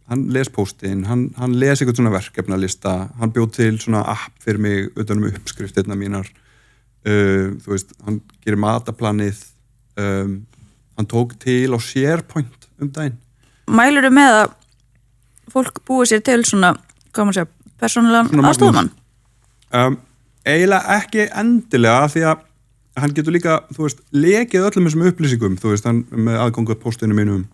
hann les póstinn, hann les eitthvað svona verkefnalista, hann bjóð til svona app fyrir mig utan uppskriftirna mínar, þú veist, hann gerir mataplanið, hann tók til á SharePoint daginn. Mælirðu með að fólk búið sér til svona, hvað maður segja, persónulegan aðstoðarmann? Eiginlega ekki endilega því að hann getur líka, þú veist, lekið öllum þessum upplýsingum, þú veist, hann með aðgangu að póstinu mínum.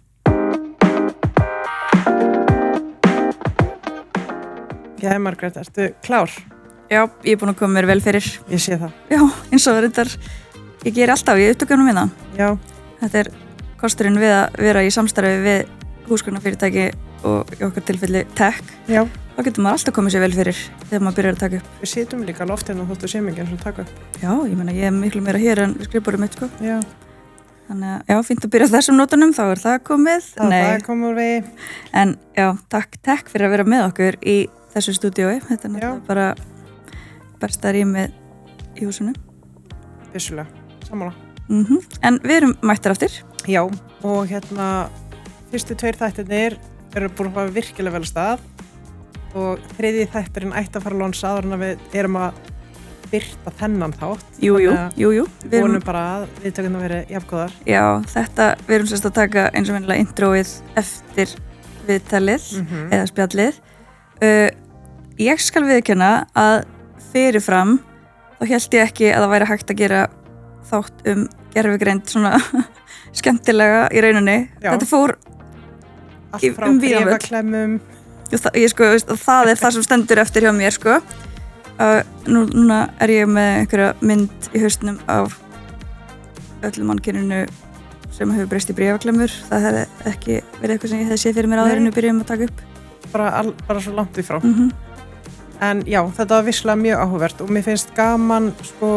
Já, Margrét, ertu klár? Já, ég er búin að koma mér vel fyrir. Ég sé það. Já, eins og reyndar, ég ger alltaf í upptökunum minna. Já. Þetta kosturinn við að vera í samstarfi við húsgagnafyrirtæki og í okkar tilfelli tech. Já. Þá getur maður alltaf komið sér vel fyrir þegar maður byrjar að taka upp. Við sitjum líka loftinu og þóttu sem ekki eins og taka upp. Já, ég meina, ég miklu meira hér en við skrifborðum mitt, sko. Já. Þannig að, já, fínt að byrja á þessum nótunum, þá það komið. Það komur við. En, já, takk fyrir að vera með okkur í þessu stúdíói. Þetta náttúrulega bara besta rýmið í húsinu. Vissulega, sammála. En við erum mættar aftur. Já, og fyrstu 2 þættirnir eru búin að fara virkilega vel af stað og 3. þætturinn ætti að fara að lonsa áður en við erum að birta þennan þátt. Jú. Við vonum bara að viðtökurnar verið jafngóðar. Já, við erum sérst að taka eins og venjulega introið eftir viðtalið eða spjallið. Ég skal viðurkenna að fyrirfram þá hélt ég ekki að það væri hægt að gera þátt gervigreind svona skemmtilega í rauninni. Já. Þetta fór allt frá bréfaklemmum. Það það sem stendur eftir hjá mér, sko. Núna er ég með einhverja mynd í hausnum af öllu mannkyninu sem hefur breyst í bréfaklemmur. Það hefði ekki verið eitthvað sem ég hefði séð fyrir mér áður en við byrjum að taka upp. Bara svo langt við frá. En já, þetta var vissulega mjög áhugavert og mér finnst gaman, sko,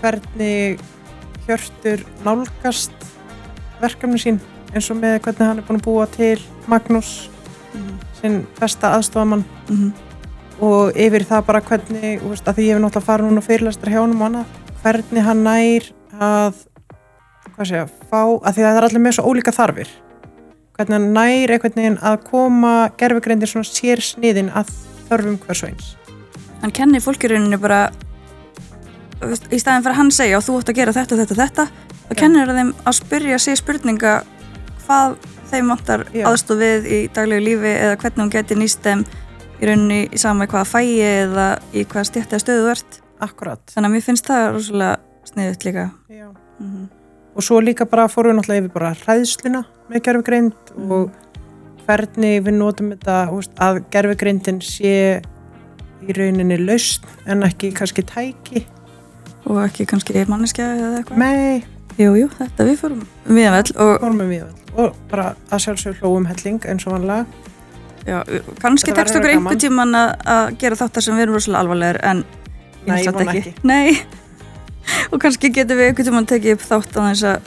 hvernig Hjörtur nálgast verkefni sín eins og með hvernig hann er búin að búa til Magnús, sinn besta aðstoðarmann og yfir það bara hvernig, að því ég hef náttúrulega farið núna fyrirlestra hjá honum og annað, hvernig hann nær að, fá, að því að það er allir með svo ólíka þarfir, hvernig hann nær einhvern veginn að koma gervigreindir svona sér sniðin að þörfum hvers og eins. Hann kennir fólkiruninu bara, í staðinn fyrir að hann segja og þú átt að gera þetta, þá kennir þeim að spyrja sig spurninga hvað þeim vantar aðstoð við í daglegu lífi eða hvernig hún geti nýst þeim í rauninni í sama hvaða fæi eða í hvaða stétt eða stöðu ert. Akkurat. Þannig að mér finnst það rosalega sniðugt líka. Já. Og svo líka bara fórum við náttúrulega yfir bara hræðsluna með gervigreind og hvernig við notum þetta, að gervigreindin sé í rauninni lausn en ekki kannski tæki. Og ekki kannski manneskja eða eitthvað? Nei. Jú, þetta við fórum viðanvell. Og bara að sjálfsög hlóum helling eins og vanlega. Já, kannski tekst okkur einhvern tímann að gera þáttar sem við erum rosalega alvarlegar en ég vona ekki. Nei, og kannski getum við einhvern tímann tekið upp þátt á þess að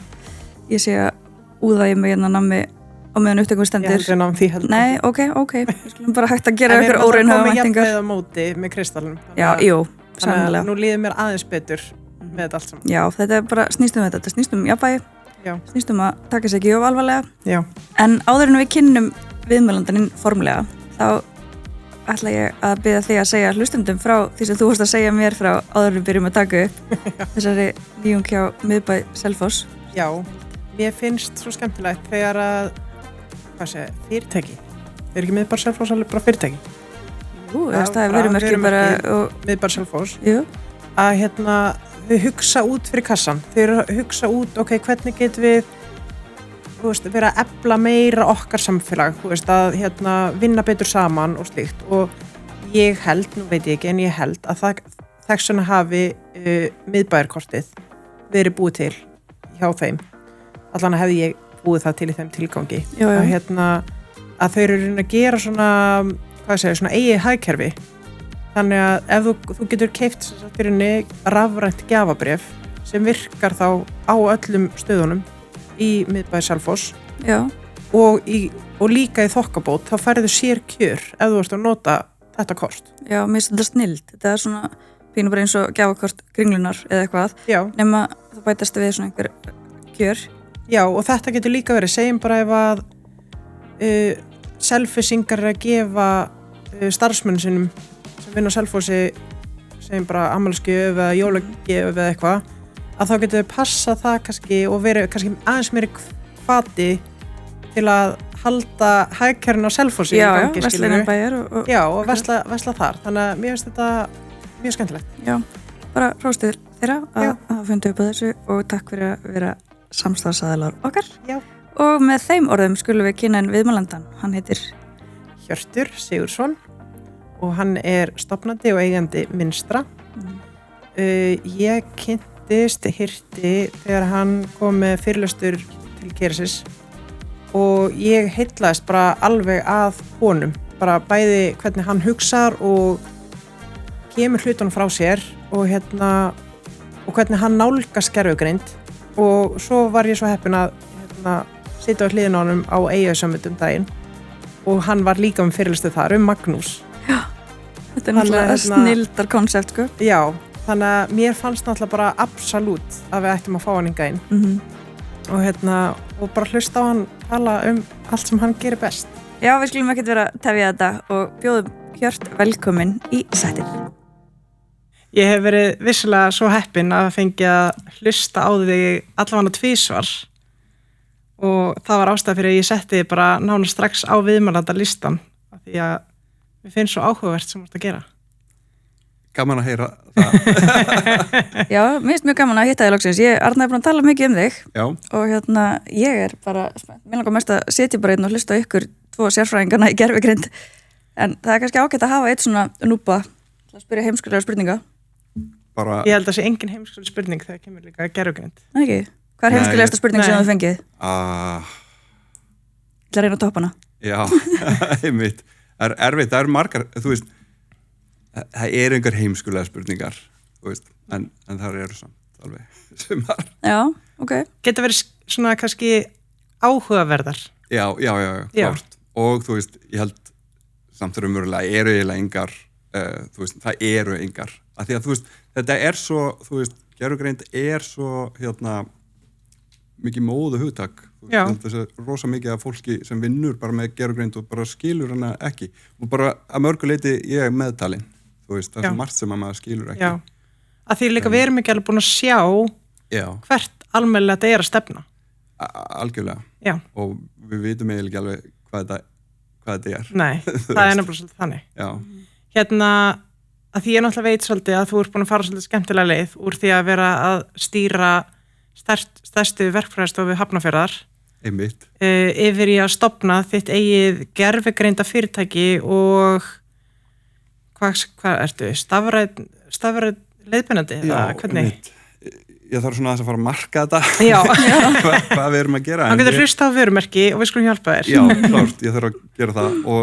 ég sé að úða í mig hérna nammi á meðan upptökum stendur. Ég heldur náum því heldur. Nei, ok, við skulum bara hægt að gera ykkur óraunhæfar væntingar. En við erum að koma jafnveið á móti með kristallinum. Já, jú, sannlega. Nú líður mér aðeins betur með þetta allt saman. Já, þetta er bara snýst um þetta snýst um jafnvægi, snýst um að taka sig ekki of alvarlega. Já. En áður en við kynnum viðmælandaninn formulega, þá ætla ég að biðja þig að segja hlustendum frá því sem þú varst að segja mér frá áður en við byrjum að taka upp þessari nýjung hjá miðbæ Selfoss. Já, mér finnst svo skemmtilegt þegar að, fyrirtæki. Er ekki miðbæ Selfoss alveg bara fyrirtæki? Jú, það er vörumerki bara miðbæ Selfoss. Jú. Að þau hugsa út fyrir kassan. Þau hugsa út, hvernig getum við vera að efla meira okkar samfélag, að vinna betur saman og slíkt og ég held, nú veit ég ekki, en ég held að þess vegna hafi miðbæjarkortið verið búið til hjá þeim. Allan hefði ég búið það til í þeim tilgangi. Já. Að þau eru að gera svona, svona eigið hagkerfi. Þannig að ef þú getur keypt rafrænt gjafabréf sem virkar þá á öllum stöðunum í miðbæ Selfoss og líka í þokkabót þá færðu sér kjör ef þú ert að nota þetta kort. Já, mér finnst þetta snilld. Þetta er svona pínu bara eins og gjafakort Kringlunar eða eitthvað. Já. Nema það bætast við svona einhver kjör. Já, og þetta getur líka verið, segjum bara ef að Selfossingar eru að gefa starfsmönnum sinum sem vinna á Selfossi sem bara afmælisgjöf eða jólagjöf eða eitthvað að þá getur við passað það kannski og verið kannski aðeins meiri hvati til að halda hagkerfinu á Selfossi Já, verslunin bæjar og versla þar þannig að mér finnst þetta mjög skemmtilegt Já, bara hróstir þeirra að fundu upp á þessu og takk fyrir að vera samstarfsaðilar okkar Já. Og með þeim orðum skulum við kynna viðmælandan, hann heitir Hjörtur Sigurðsson og hann stofnandi og eigandi Minstra ég hirti þegar hann kom með fyrirlestur til Keresis og ég heillaðist bara alveg að honum bara bæði hvernig hann hugsar og kemur hlutunum frá sér og hvernig hann nálgast gervigreind og svo var ég svo heppin að sitja á hliðina á honum á EIA-summit daginn og hann var líka fyrirlestur þar Magnús. Já, þetta náttúrulega snildar konsept, sko. Já, þannig að mér fannst náttúrulega bara absolutt að við ættum að fá hann hingað inn og bara hlusta á hann tala allt sem hann gerir best. Já, við skulum ekkert vera að tefja þetta og bjóðum Hjört velkomin í settið. Ég hef verið vissulega svo heppin að fengja að hlusta á þig allavega tvísvar og það var ástæða fyrir að ég setti bara nánast strax á viðmælanda listan af því að mér finnst svo áhugavert sem þú ert að gera. Gaman að heyra það. Já, mér finnst mjög gaman að hitta þig loksins. Arna búin að tala mikið um þig Já. Og ég bara, mér langar mest að setja bara einn og hlusta ykkur 2 sérfræðingarna í gervigreind en það kannski ágætt að hafa eitt svona núpa til að spyrja heimskulega spurninga. Bara... Ég held að það sé engin heimskuleg spurning þegar kemur líka gervigreind. Ekki? Hvað heimskulegasta spurning sem þú fengið? Til að reyna að toppa hana. Já, einmitt. Það erfitt, það margar, þú veist, það engar heimskulega spurningar, þú veist, en það samt alveg sumar. Já, ok. Geta verið svona kannski áhugaverðar. Já, klárt. Og þú veist, ég held samt raunverulega eiginlega engar, þú veist, það engar. Af því að þú veist, þetta svo, þú veist, gervigreind svo, mikið móðu hugtak. Þess að rosa mikið af fólki sem vinnur bara með gervigreind og bara skilur hana ekki. Og bara að mörgu leyti ég meðtalinn. Þú veist, það margt sem að maður skilur ekki. Já, að því líka við erum ekki alveg búin að sjá hvert almennilega þetta að stefna. Algjörlega. Já. Og við vitum eiginlega ekki alveg hvað þetta Nei, það nefnilega svolítið þannig. Já. Að því ég náttúrulega veit svolítið að þú ert búin að fara svolítið skemmtilega leið úr því að vera að stýra stærstu verkfræðistofu Hafnarfjarðar Einmitt. Yfir í að stofna þitt eigið gervigreinda fyrirtæki og hvað ertu? Stafræn leiðbeinandi? Já, einmitt. Ég þarf svona að fara að marka þetta. Já. hvað við erum að gera. Hann getur hlusta á vörumerki og við skulum hjálpa þér. Já, klárt, ég þarf að gera það og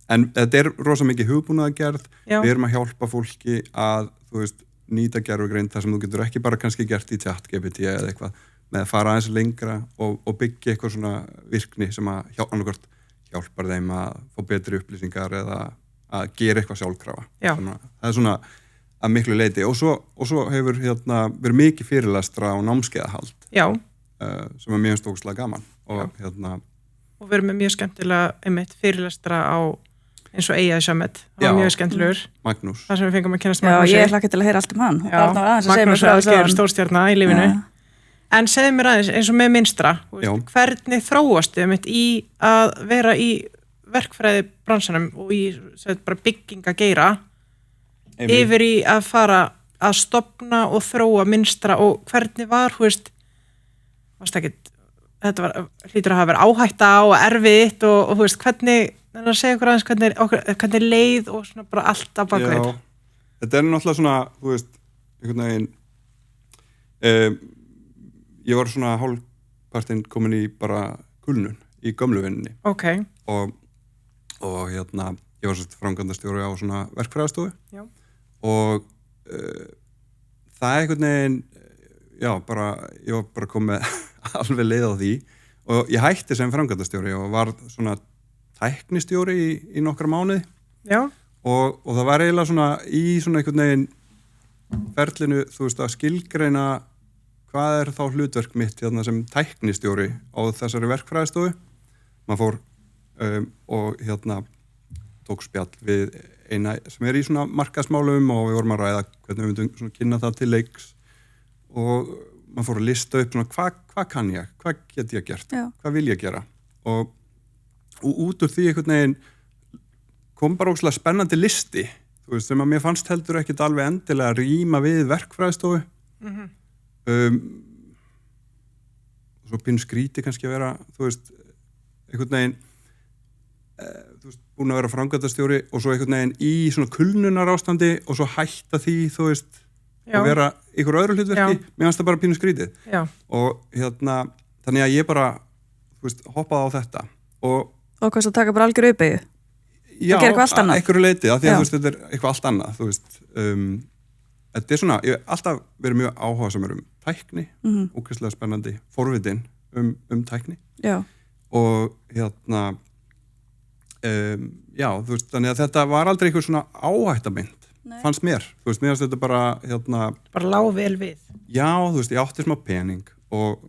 en þetta rosa mikið hugbúnaðargerð. Við erum að hjálpa fólki að, þú veist, nýta gervigreind þar sem þú getur ekki bara kannski gert í ChatGPT eða eitthvað með að fara aðeins lengra og byggja eitthvað svona virkni sem að hjálpar þeim að fá betri upplýsingar eða að gera eitthvað sjálfkrafa. Það svona að miklu leyti og svo hefur verið mikið fyrirlestra og námskeiðahald sem mér finnst ógeðslega gaman og og við erum með mjög skemmtilega fyrirlestra á eins og EIA-summit, það var mjög skemmtilegur Magnús. Það sem við fengum að kynast Magnúsi. Já, ég hlakka til að heyra allt um hann. Magnús er stórstjarna í lífinu. En segðu mér aðeins, eins og með Minstra, hvernig þróast þið í að vera í verkfræði bransanum og í bara byggingageira yfir í að fara að stofna og þróa Minstra og hvernig var, þetta hlýtur að hafa verið áhætta og erfitt og hvernig en að segja okkur aðeins hvernig leið og svona bara allt að baka þetta. Þetta náttúrulega svona, þú veist, einhvern veginn, ég var svona hálfpartinn komin í bara kulnun í gömlu vinninni. Ok. Og ég var svona framkvæmdastjóri á svona verkfræðistofu. Já. Og það einhvern veginn, ég var bara komið alveg leið á því og ég hætti sem framkvæmdastjóri og var svona tæknistjóri í nokkra mánuði. Já. Og það var eiginlega svona í svona einhvern veginn ferlinu, þú veist, að skilgreina hvað þá hlutverk mitt sem tæknistjóri á þessari verkfræðistofu. Maður fór og tók spjall við eina sem í svona markaðsmálum og við vorum að ræða hvernig við myndum svona kynna það til leiks og maður fór að lista upp svona hvað kann ég, hvað get ég gert, hvað vil ég gera og út úr því einhvern veginn kom bara óslega spennandi listi, þú veist, sem að mér fannst heldur ekkit alveg endilega að rýma við verkfræðistofu og svo pínu skríti kannski að vera, þú veist, einhvern veginn þú veist, búin að vera framkvæmdastjóri og svo einhvern veginn í svona kulnunar ástandi og svo hætta því, þú veist að vera ykkur öðru hlutverki mér fannst það bara pínu skrítið og þannig að ég bara þú veist, hoppaði á þetta og hvað svo taka bara algjör uppeyju já, að einhverju leiti, af því að þú veist, þetta er eitthvað allt annað, þú veist þetta er svona, ég hef alltaf verið mjög áhugasamur tækni, ógeðslega spennandi forvitin tækni og já, þú veist, þannig að þetta var aldrei eitthvað svona áhættamynd fannst mér, þú veist, mér fannst þetta bara bara lág vel við já, þú veist, ég átti smá pening og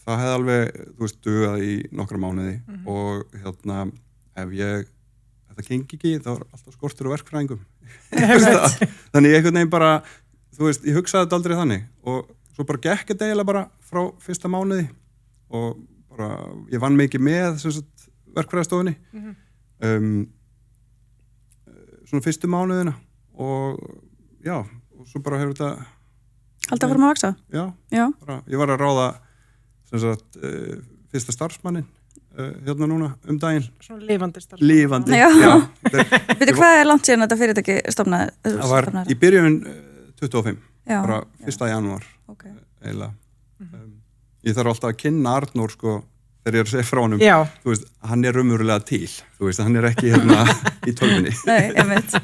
það hefði alveg, þú veist, dugað í nokkra mánuði og ef þetta gengi ekki, þá er alltaf skortur og verkfræðingum þannig ég einhvern veginn bara þú veist, ég hugsaði þetta aldrei þannig og svo bara gekk þetta eiginlega bara frá fyrsta mánuði og bara, ég vann mikið með verkfræðistofunni svona fyrstu mánuðina og já, og svo bara hefur þetta Alltaf fórum að vaksa? Já. Bara, ég var að ráða fyrsta starfsmannin hérna núna daginn. Svona lifandi starfsmann. Lifandi, já. Veitu hvað er langt síðan þetta fyrirtæki stofnaði? Það var í byrjun 25, bara 1. janúar eiginlega. Ég þarf alltaf að kynna Arnór sko þegar ég er að segja frá honum, þú veist, hann er raunverulega til, þú veist, hann er ekki hérna í tölvunni. Nei, einmitt.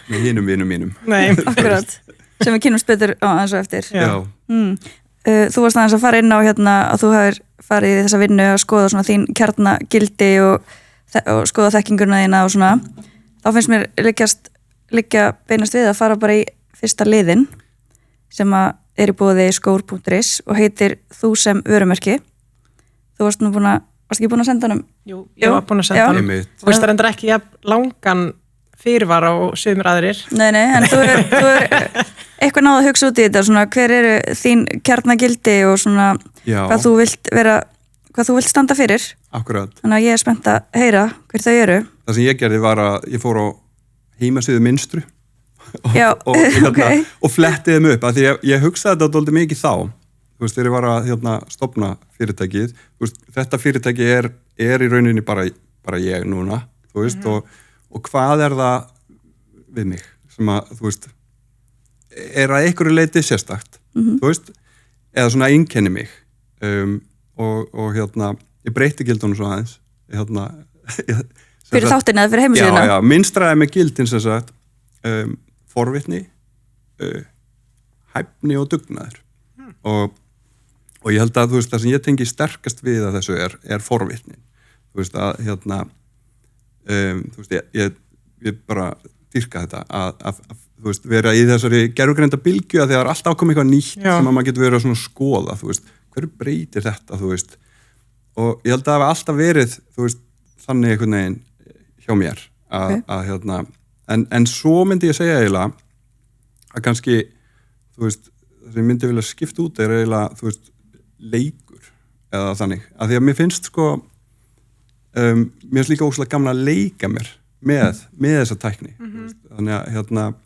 Með hinum vinum mínum. Nei, akkurat. Sem við kynnumst betur eins og eftir. Já. Þú varst aðeins að fara inn á hérna að þú hefur farið í þessa vinnu að skoða svona þín kjarnagildi og skoða þekkinguna þína og svona. Þá finnst mér liggja beinast við að fara bara í fyrsta liðin sem að er í boði skór.is og heitir Þú sem vörumerki. Þú varst ekki búin að senda honum? Jú, ég var búin að senda honum. Þú veist það endur ekki langan fyrirvara og sumir aðrir. Nei, en þú er eitthvað náðu að hugsa út í þetta, svona hver eru þín kjarnagildi og svona hvað þú vilt standa fyrir. Akkurat. Þannig að ég er spennt að heyra hver þau eru. Það sem ég gerði var að ég fór á heimasíðu Mynstru og flettið þeim upp, af því ég hugsaði þetta dálítið mikið þá. Þú veist, þegar ég var að stofna fyrirtækið, þú veist, þetta fyrirtæki er í rauninni bara ég núna, þú veist, og hvað er það við mig sem að, þú veist, er að einhverju leiti sérstakt, þú veist, eða svona einkenni mig og ég breyti gildunum svo aðeins, fyrir þáttina eða fyrir heimasíðuna? Já, minnstraði með gildin sem sagt, forvitni, hæfni og dugnaður og ég held að, þú veist, það sem ég tengi sterkast við að þessu er forvitnin, þú veist, að þú veist, ég bara dýrka þetta að þú veist, vera í þessari gerfugreinda bylgju að þegar alltaf kom eitthvað nýtt sem að maður getur verið að svona skoða, þú veist, hverju breytir þetta, þú veist, og ég held að það hafi alltaf verið, þú veist, þannig einhvern veginn hjá mér en svo myndi ég segja eiginlega að kannski, þú veist, það sem ég myndi vilja skipta út er eiginlega, þú veist, leikur eða þannig, af því að mér finnst sko mér finnst líka óslega gaman að leika mér með þessa tækni þannig að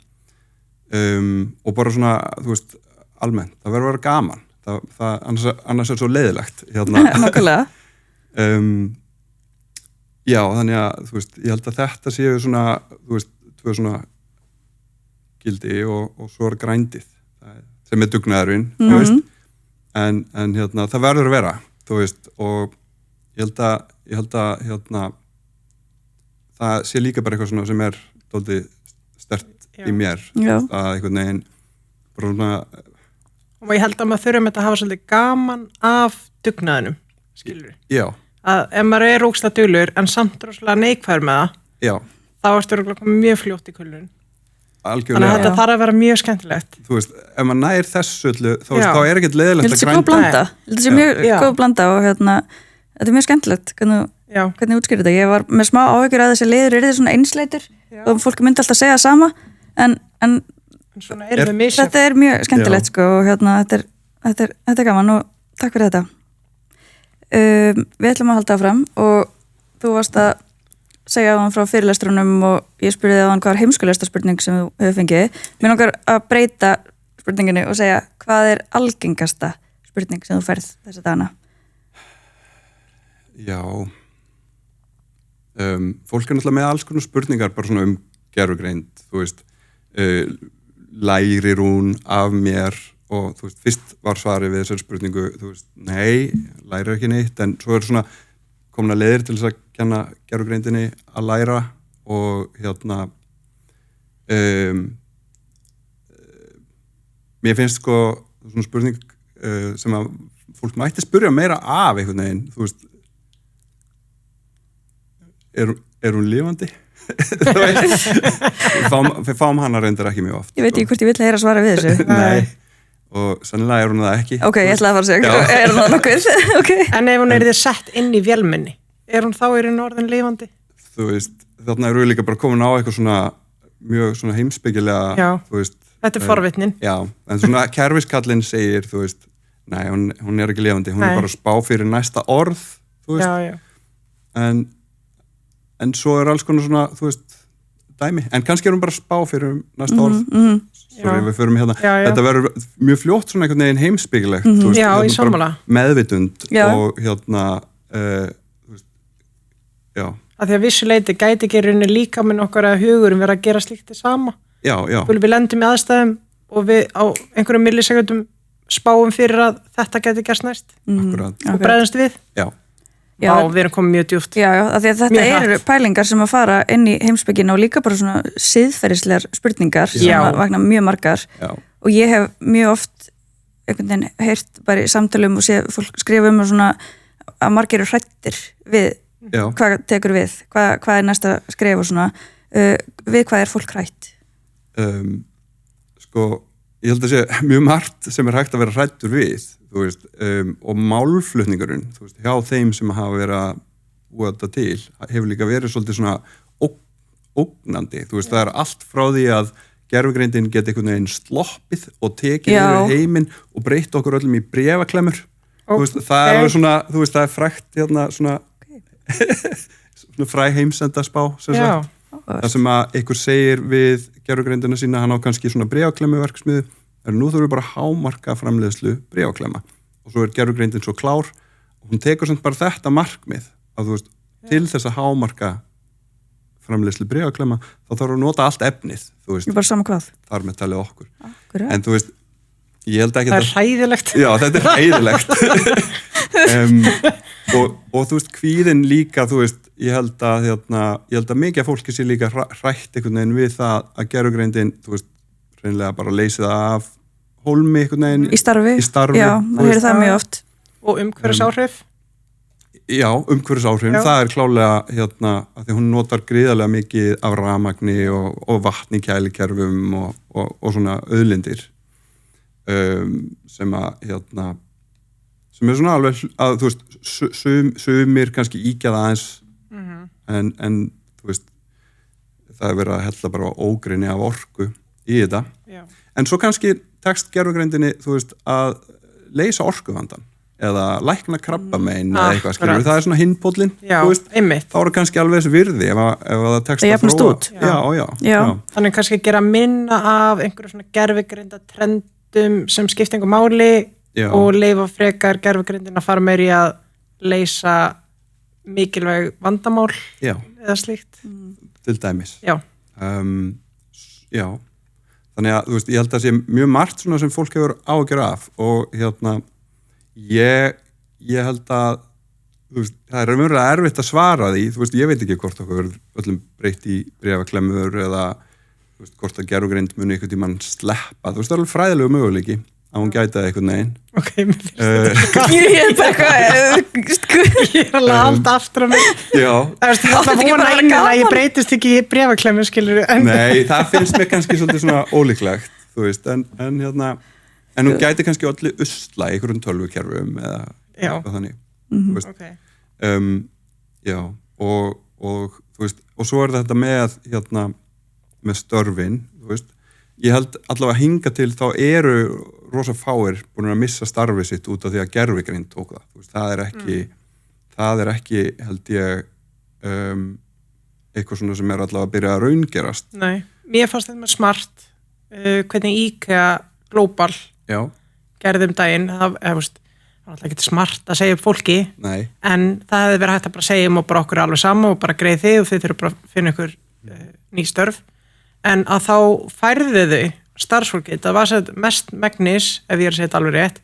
og bara svona, þú veist, almennt það verður að vera gaman það annars er svo leiðilegt Nákvæmlega já, þannig að, þú veist, ég held að þetta séu svona, þú veist, tvö svona gildi og svo er grændið sem er dugnaðurinn, þú veist en það verður að vera, þú veist, og ég held að það sé líka bara eitthvað svona sem er dálítið sterkt í mér að einhvern veginn bara svona og ég held að maður þurfum þetta að hafa svolítið gaman af dugnaðinum, skilur við að ef maður er ógeðslega duglegur en samt rosalega neikvæður með það þá ertu örugglega mjög fljótt í kulnun. Algjörlega. Þannig að þetta þarf að vera mjög skemmtilegt. Þú veist, ef maður nær þessu öllu, þá er ekkert leiðilegt að grænda. Þetta sé mjög góð blanda og þetta er mjög skemmtilegt hvernig hvernig útskýrir þetta? Ég var með smá áhyggjur að þessi liður eru svona einsleitur og fólki myndi alltaf segja sama en svona þetta mjög skemmtilegt sko, og þetta er gaman og takk fyrir þetta. Við ætlum að halda áfram og þú varst að segja á hann frá fyrirlestrunum og ég spurði á hann hvað heimskulegasta spurning sem þú hefur fengið. Mér langar að breyta spurninginni og segja hvað algengasta spurning sem þú færð þessa dagana? Já, fólk náttúrulega með alls konar spurningar bara svona gervigreind, þú veist, lærir hún af mér og þú veist, fyrst var svarið við þessari spurningu, þú veist, nei, lærir ekki neitt, en svo svona komna leiðir til þess að kenna gervigreindinni að læra og mér finnst sko svona spurning sem að fólk mætti spyrja meira af einhvern veginn, þú veist, er hún lifandi? Við fáum hana reyndar ekki mjög oft. Ég veit ekki hvort ég vill heyra svara við þessu. Nei, og sennilega er hún það ekki. Ok, ég ætlaði að fara að segja, er hún það nokkuð? Okay. En ef hún þið sett inn í vélmenni, er hún þá í raun orðin lifandi? Þú veist, þarna eru við líka bara komin á eitthvað svona mjög svona heimspekilega, þú veist. Þetta forvitnin. Já, en svona kerfiskallinn segir, þú veist, nei, hún er ekki lifandi, hún er bara að spá fyrir næsta orð, þú veist. En svo er alls konar svona, þú veist, dæmi. En kannski er hún bara að spá fyrir næsta orð. Sorry, við förum hérna. Þetta verður mjög fljótt svona einhvern veginn heimspekilegt. Já, í sammála. Meðvitund og þú veist, já. Að því að vissuleiti gæti ekki rauninni líka með okkar að hugurum vera að gera slíkt það sama. Já. Við lendum í aðstæðum og við á einhverjum millisekundum spáum fyrir að þetta gæti gerst næst. Akkurat. Og bregðumst við. Já, við erum komið mjög djúpt. Já, af því að þetta eru pælingar sem að fara inn í heimspekina og líka bara svona siðferðislegar spurningar sem að vakna mjög margar. Og ég hef mjög oft einhvern veginn heyrt bara í samtölum og séð fólk skrifa og svona að margir eru hrættir við hvað tekur við, hvað er næsta skref og svona, við hvað er fólk hrætt? Sko, ég held að sé mjög margt sem er hægt að vera hrættur við, þú veist, og málflutningurinn, þú veist, hjá þeim sem hafa verið að búa þetta til, hefur líka verið svolítið svona ógnandi, þú veist, það er allt frá því að gervigreindin geti einhvern veginn sloppið og tekið yfir heiminn og breytt okkur öllum í bréfaklemmur, þú veist, það er alveg svona, þú veist, það er frægt hérna svona, svona fræ heimsendaspá, sem sagt, það sem að einhver segir við gervigreindina sína, hann á kannski svona bréfaklemmuverksmiðu, nú þurfum við bara að hámarka framleiðslu bréfaklemma og svo er gervigreindin svo klár og hún tekur samt bara þetta markmið að þú veist, til þess að hámarka framleiðslu bréfaklemma þá þarf að nota allt efnið, þú veist. Bara sama hvað? Þar með talið okkur. En þú veist, ég held ekki það er hræðilegt. Já, þetta er hræðilegt. og þú veist, kvíðin líka, þú veist, ég held að mikið af fólki sé líka hrætt einhvern veginn við það að gervigreindin, þú veist, reynilega bara leysi það af hólmi einhvern veginn. Í starfi. Já, maður heyrir það mjög oft. Og umhverfisáhrif? Já, umhverfisáhrif. Það er klálega að því hún notar gríðarlega mikið af rafmagni og vatn í kælikerfum og svona auðlindir sem að sem er svona alveg að þú veist, sumir kannski íkja það aðeins en þú veist, það er verið að hella bara ógrynni af orku í þetta, en svo kannski tekst gervigreindinni, þú veist, að leysa orkuvandan eða lækna krabbamein eða eitthvað, skilur, það er svona hinpóllinn, þú veist, þá er kannski alveg þessi virði ef það tekst að þróa. Já. Þannig kannski gera minna af einhverju svona gervigreinda trendum sem skipta einhver máli og leyfa frekar gervigreindin að fara meir í að leysa mikilvæg vandamál eða slíkt. Til dæmis. Já. Þannig að, þú veist, ég held að það sé mjög margt svona sem fólk hefur áhyggjur af og ég held að, þú veist, það er mjög erfitt að svara því, þú veist, ég veit ekki hvort okkur öllum breytt í bréfaklemmur eða, þú veist, hvort að gervigreind muni einhvern tímann sleppa, þú veist, það er alveg fræðilegu möguleiki að hún gæti það einhvern veginn. Ok, ég er bara ég er alveg allt aftur á mig. Já. Það vona einan að ég breytist ekki í bréfaklemmu, skilur. Nei, það finnst mér kannski svolítið svona ólíklegt, þú veist, en hún gæti kannski öllu usla í einhverjum tölvukerfum eða eitthvað þannig. Þú veist. Já, og þú veist, og svo þetta með með störfin, þú veist, ég held allavega hinga til þá eru rosa fáir búin að missa starfið sitt út af því að gervigreind tók það, þú veist, það er ekki held ég eitthvað svona sem allavega að byrja að raungerast. Nei, mér fannst þetta með smart hvernig IKEA Global gerðum daginn, það var alltaf ekki smart að segja upp fólki. Nei. En það hefði verið hægt að bara segja og bara okkur alveg sama og bara greið þið og þið þurfum bara að finna ykkur ný störf, en að þá færðu þau starfsfólki, það var mest megnis, ef ég er að segja þetta alveg rétt,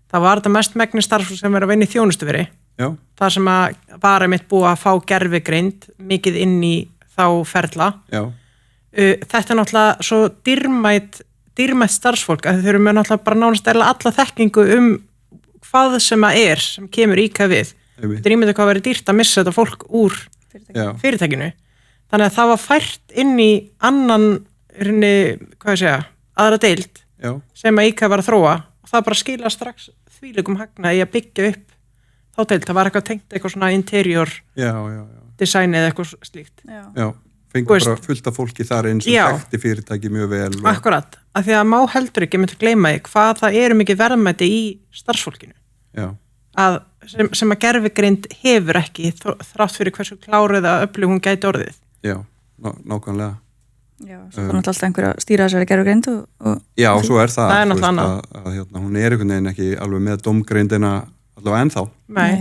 það var þetta mest megnis starfsfólk sem er að vinna í þjónustuveri, það sem að var einmitt búið að fá gervigreind mikið inn í þá ferla. Þetta er náttúrulega svo dýrmætt starfsfólk að þau þurfum náttúrulega bara nánast alla þekkingu hvað sem að sem kemur IKEA við. Þetta er ímyndið hvað verið dýrt að missa þetta fólk úr fyrirtækinu. Þannig að það var fært inn í annan, aðra deild sem að IKEA var að þróa og það bara skila strax þvílíkum hagnaði í að byggja upp þá deild. Það var eitthvað tengt eitthvað svona interior design eða eitthvað slíkt. Já, fengur bara fullt af fólki þar eins og þekkti fyrirtæki mjög vel. Akkurat, af því að má heldur ekki myndi gleyma því hvað það eru mikið verðmæti í starfsfólkinu. Sem að gervigreind hefur ekki þrátt fyrir hversu klárið að öflug hún gæti orðið. Já, nákvæmlega. Já, svo var náttúrulega alltaf einhver að stýra þessari gervigreind Já, og svo það er náttúrulega annað. Hún er einhvern veginn ekki alveg með dómgreindina allavega ennþá.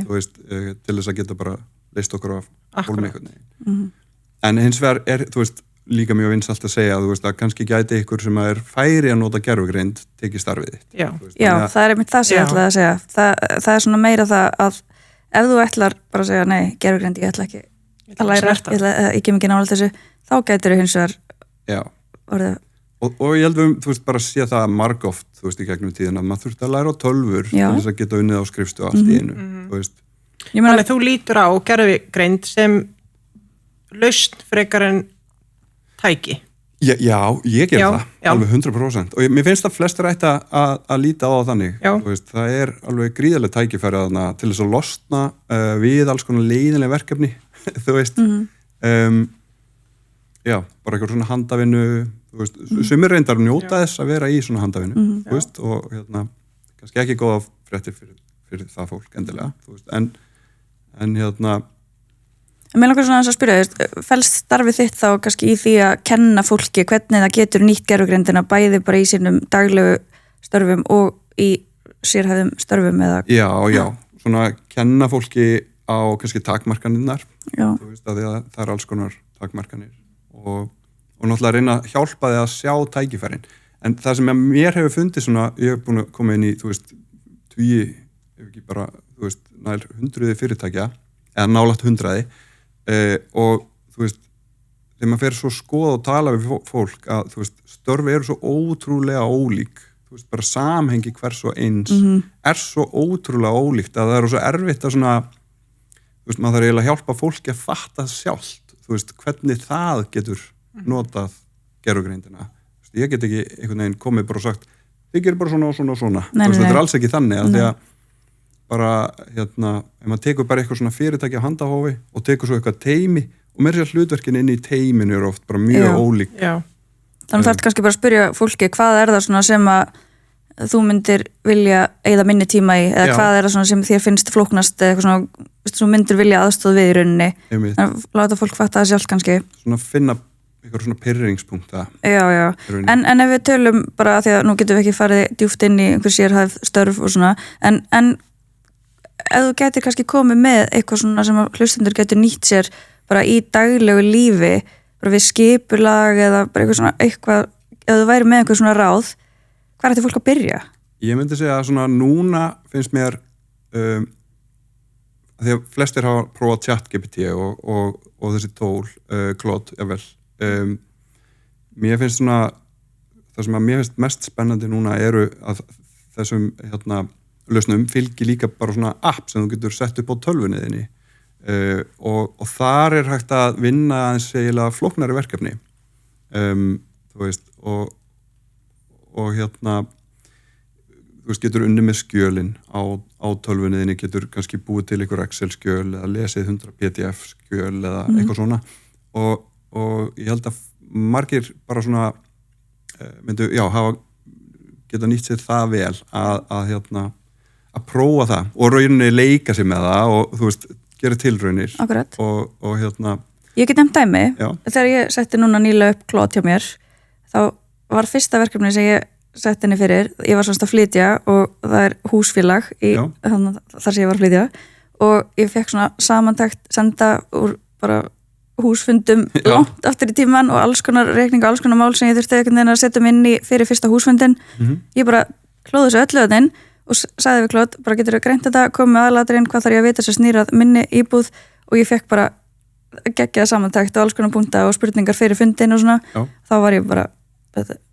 Þú veist, til þess að geta bara leist okkur af hólmi einhvern veginn. En hins vegar þú veist, líka mjög vinsælt að segja þú veist, að kannski gæti ykkur sem er færi að nota gervigreind tekið starfið þitt. Já, það er einmitt það sem ég ætlaði að segja. Það er svona meira það að ef þú ætlar bara að segja nei, gervigreind, ég ætla ekki að læra, ég kem ekki nálega þessu, þá gætir þau hins vegar orðið. Og ég held þú veist, bara að sé það margoft, þú veist, í gegnum tíðin að maður þurft að læra á tölvur til þess að geta unnið á skrifstu allt í einu, þú veist. Þannig þú lítur á gervigreind sem lausn frekar en tæki. Já, ég ger það, alveg 100%. Og mér finnst það flestir ætti að líta á það þannig. Þú veist, það er alveg gríðarlega tækifæri þarna til þess að losna við alls konar leiðinlega verkefni, þú veist. Já, bara eitthvað svona handavinnu, þú veist, sumir reyndar njóta þess að vera í svona handavinnu, þú veist, og kannski ekki góða fréttir fyrir það fólk endilega, þú veist, en Mér langar svona að spyrja, felst starfið þitt þá kannski í því að kenna fólki hvernig það getur nýtt gervigreindina bæði bara í sínum daglegu störfum og í sérhæfðum störfum eða? Já, svona kenna fólki á kannski takmarkanirnar, þú veist, að það er alls konar takmarkanir og náttúrulega reyna að hjálpa þig að sjá tækifærin. En það sem mér hefur fundið svona, ég hef búin að koma inn í, þú veist, tugi, ef ekki bara, þú veist, nær 100 fyrirtækja, eða nálægt 100 og þú veist þegar maður fer svo skoða og tala við fólk að þú veist störfi eru svo ótrúlega ólík, þú veist bara samhengi hvers og eins er svo ótrúlega ólíkt að það er svo erfitt að svona þú veist maður þarf eiginlega að hjálpa fólki að fatta sjálft, þú veist hvernig það getur notað gervigreindina, þú veist ég get ekki einhvern veginn komið bara og sagt þið gerir bara svona og svona og svona, þú veist þetta er alls ekki þannig að því að bara, ef maður tekur bara eitthvað svona fyrirtæki á handahófi og tekur svo eitthvað teymi og mér sé að hlutverkin inn í teyminu eru oft bara mjög ólík. Þannig þarf kannski bara að spyrja fólki hvað er það svona sem að þú myndir vilja eyða minni tíma í eða hvað er það svona sem þér finnst flóknast eða eitthvað svona, þú myndir vilja aðstoð við í rauninni. Þannig að láta fólk fatta það sjálf kannski. Svona finna eitthvað svona pirringspunkta. Já. En ef við tölum bara að því að nú getum við ekki farið djúpt inn í einhver sérhæfð störf og svona, en ef þú getur kannski komið með eitthvað svona sem hlustendur getur nýtt sér bara í daglegu lífi bara við skipulag eða bara eitthvað ef þú væri með eitthvað svona ráð hvað ætti fólk að byrja? Ég myndi segja að svona núna finnst mér því að flestir hafa prófað ChatGPT og þessi tól Claude, jável mér finnst svona það sem að mér finnst mest spennandi núna eru að þessum lausnum fylgir líka bara svona app sem þú getur sett upp á tölvunniðinni og þar er hægt að vinna aðeins eiginlega flóknari verkefni þú veist og þú þú veist, getur unni með skjölin á tölvunniðinni, getur kannski búið til einhver Excel-skjöl eða lesið 100 PDF-skjöl eða eitthvað svona og ég held að margir bara svona myndu, geta nýtt sér það vel að prófa það og rauninni leika sér með það og þú veist, gera tilraunir. Akkurat. Og Ég get nefnt dæmi, Já. þegar ég setti núna nýlega upp Claude hjá mér, þá var fyrsta verkefni sem ég sett henni fyrir, ég var svona að flytja og það er húsfélag þar sem ég var að flytja og ég fekk svona samantækt senda úr bara húsfundum langt aftur í tíman og alls konar reikning og alls konar mál sem ég þurfti einhvern veginn að setja mig inn í fyrir fyrsta húsfundin. Ég bara klóði þessu öllu þinn og sagði við Claude, bara getur við greint þetta, komið með aðalatriðin, hvað þarf ég að vita sem snýrað minni íbúð og ég fekk bara geggjaða samantækt og alls konar punkta og spurningar fyrir fundin og svona. Þá var ég bara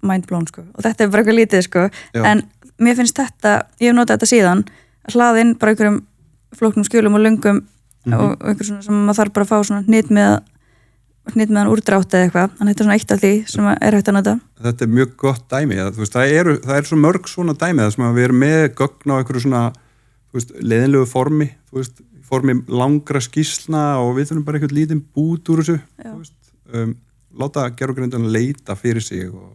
mind blown sko og þetta er bara eitthvað lítið sko en mér finnst þetta, ég hef notað þetta síðan að hlaða inn bara einhverjum flóknum skjölum og löngum og einhver svona sem maður þarf bara að fá svona hnitmiðan úrdrátt eða eitthvað, þannig þetta er svona eitt af því sem er hægt að nota. Þetta er mjög gott dæmi, þú veist, það er svo mörg svona dæmi það sem að við erum með gögn á einhverju svona, þú veist, leiðinlegu formi, þú veist, formi langra skýrslna og við þurfum bara einhvern lítinn bút úr þessu, þú veist, láta gerfugrindin leita fyrir sig og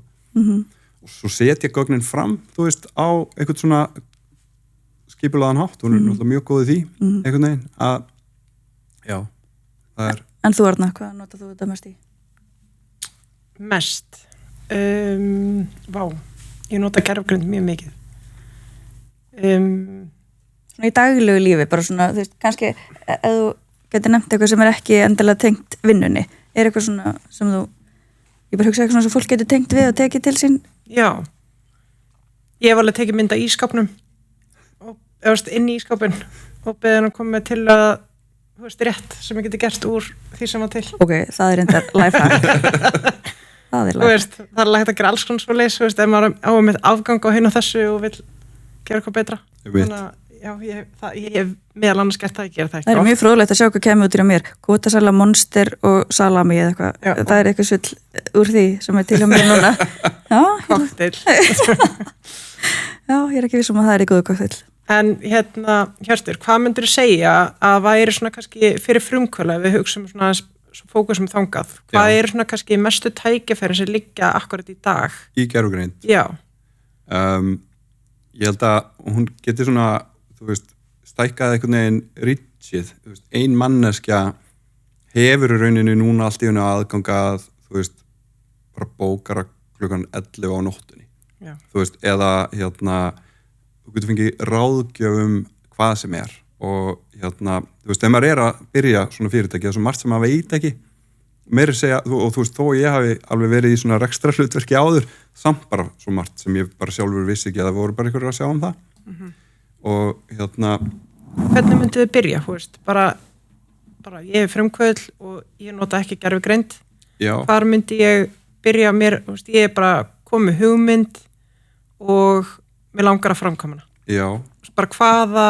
svo setja gögnin fram, þú veist, á einhvern svona skipulaðan hátt, hún er náttúrulega mjög góð í því, einhvern veginn, að það er. En þú Arna, hvað notað þú þetta mest í? Mest? Ég nota gerfugrind mjög mikið. Svona í daglegu lífi, bara svona, þú veist, kannski ef þú getur nefnt eitthvað sem er ekki endilega tengt vinnunni, er eitthvað svona sem þú, ég bara hugsa eitthvað svona sem fólk getur tengt við og tekið til sín? Já. Ég hef alveg tekið mynd af ísskápnum og inn í ískápin og beðið hann að koma með til að þú veist, rétt sem ég geti gert úr því sem var til. Ok, það er reyndar lifehack. Það er lifehack. Það er lægt að gera alls konar svo leys, þú veist, ef maður á með afgang á hinn og þessu og vil gera eitthvað betra. Þannig að, ég hef meðal annars gert það, ég gera það ekki. Það er mjög fróðlegt að sjá hvað kemur út í mér. Kótasala, monster og salami eða eitthvað. Já. Það er eitthvað svill úr því sem er til hjá mér núna. Kokteil. Já, ég er ekki viss um að það er í góðu kokteil. En Hjörtur, hvað myndir þú segja að væri svona kannski fyrir frumkvöla ef við hugsum svona fókusum þangað? Hvað eru svona kannski mestu tækifæri sem liggja akkurat í dag? Í gerfugreind? Já. Ég held að hún geti svona, þú veist, stækkað einhvern veginn rítsið. Ein manneskja hefur í rauninu núna allt í hennu aðgangað, þú veist, bara bókara klukkan 11 á nóttunni. Já. Þú veist, eða þú getur fengið ráðgjöfum hvað sem er og þú veist, ef maður er að byrja svona fyrirtæki, það er svo margt sem maður veit ekki meiri segja, og þú veist, þó ég hafi alveg verið í svona rekstra hlutverki áður samt bara svo margt sem ég bara sjálfur vissi ekki að það voru bara einhverjur að sjá um það og Hvernig myndið þið byrja, þú veist, bara ég er frumkvöðl og ég nota ekki gerfugreind. Hvar myndi ég byrja mér, þú veist, ég er bara komið hugmynd og mér langar að framkvæma hana. Já. Bara hvaða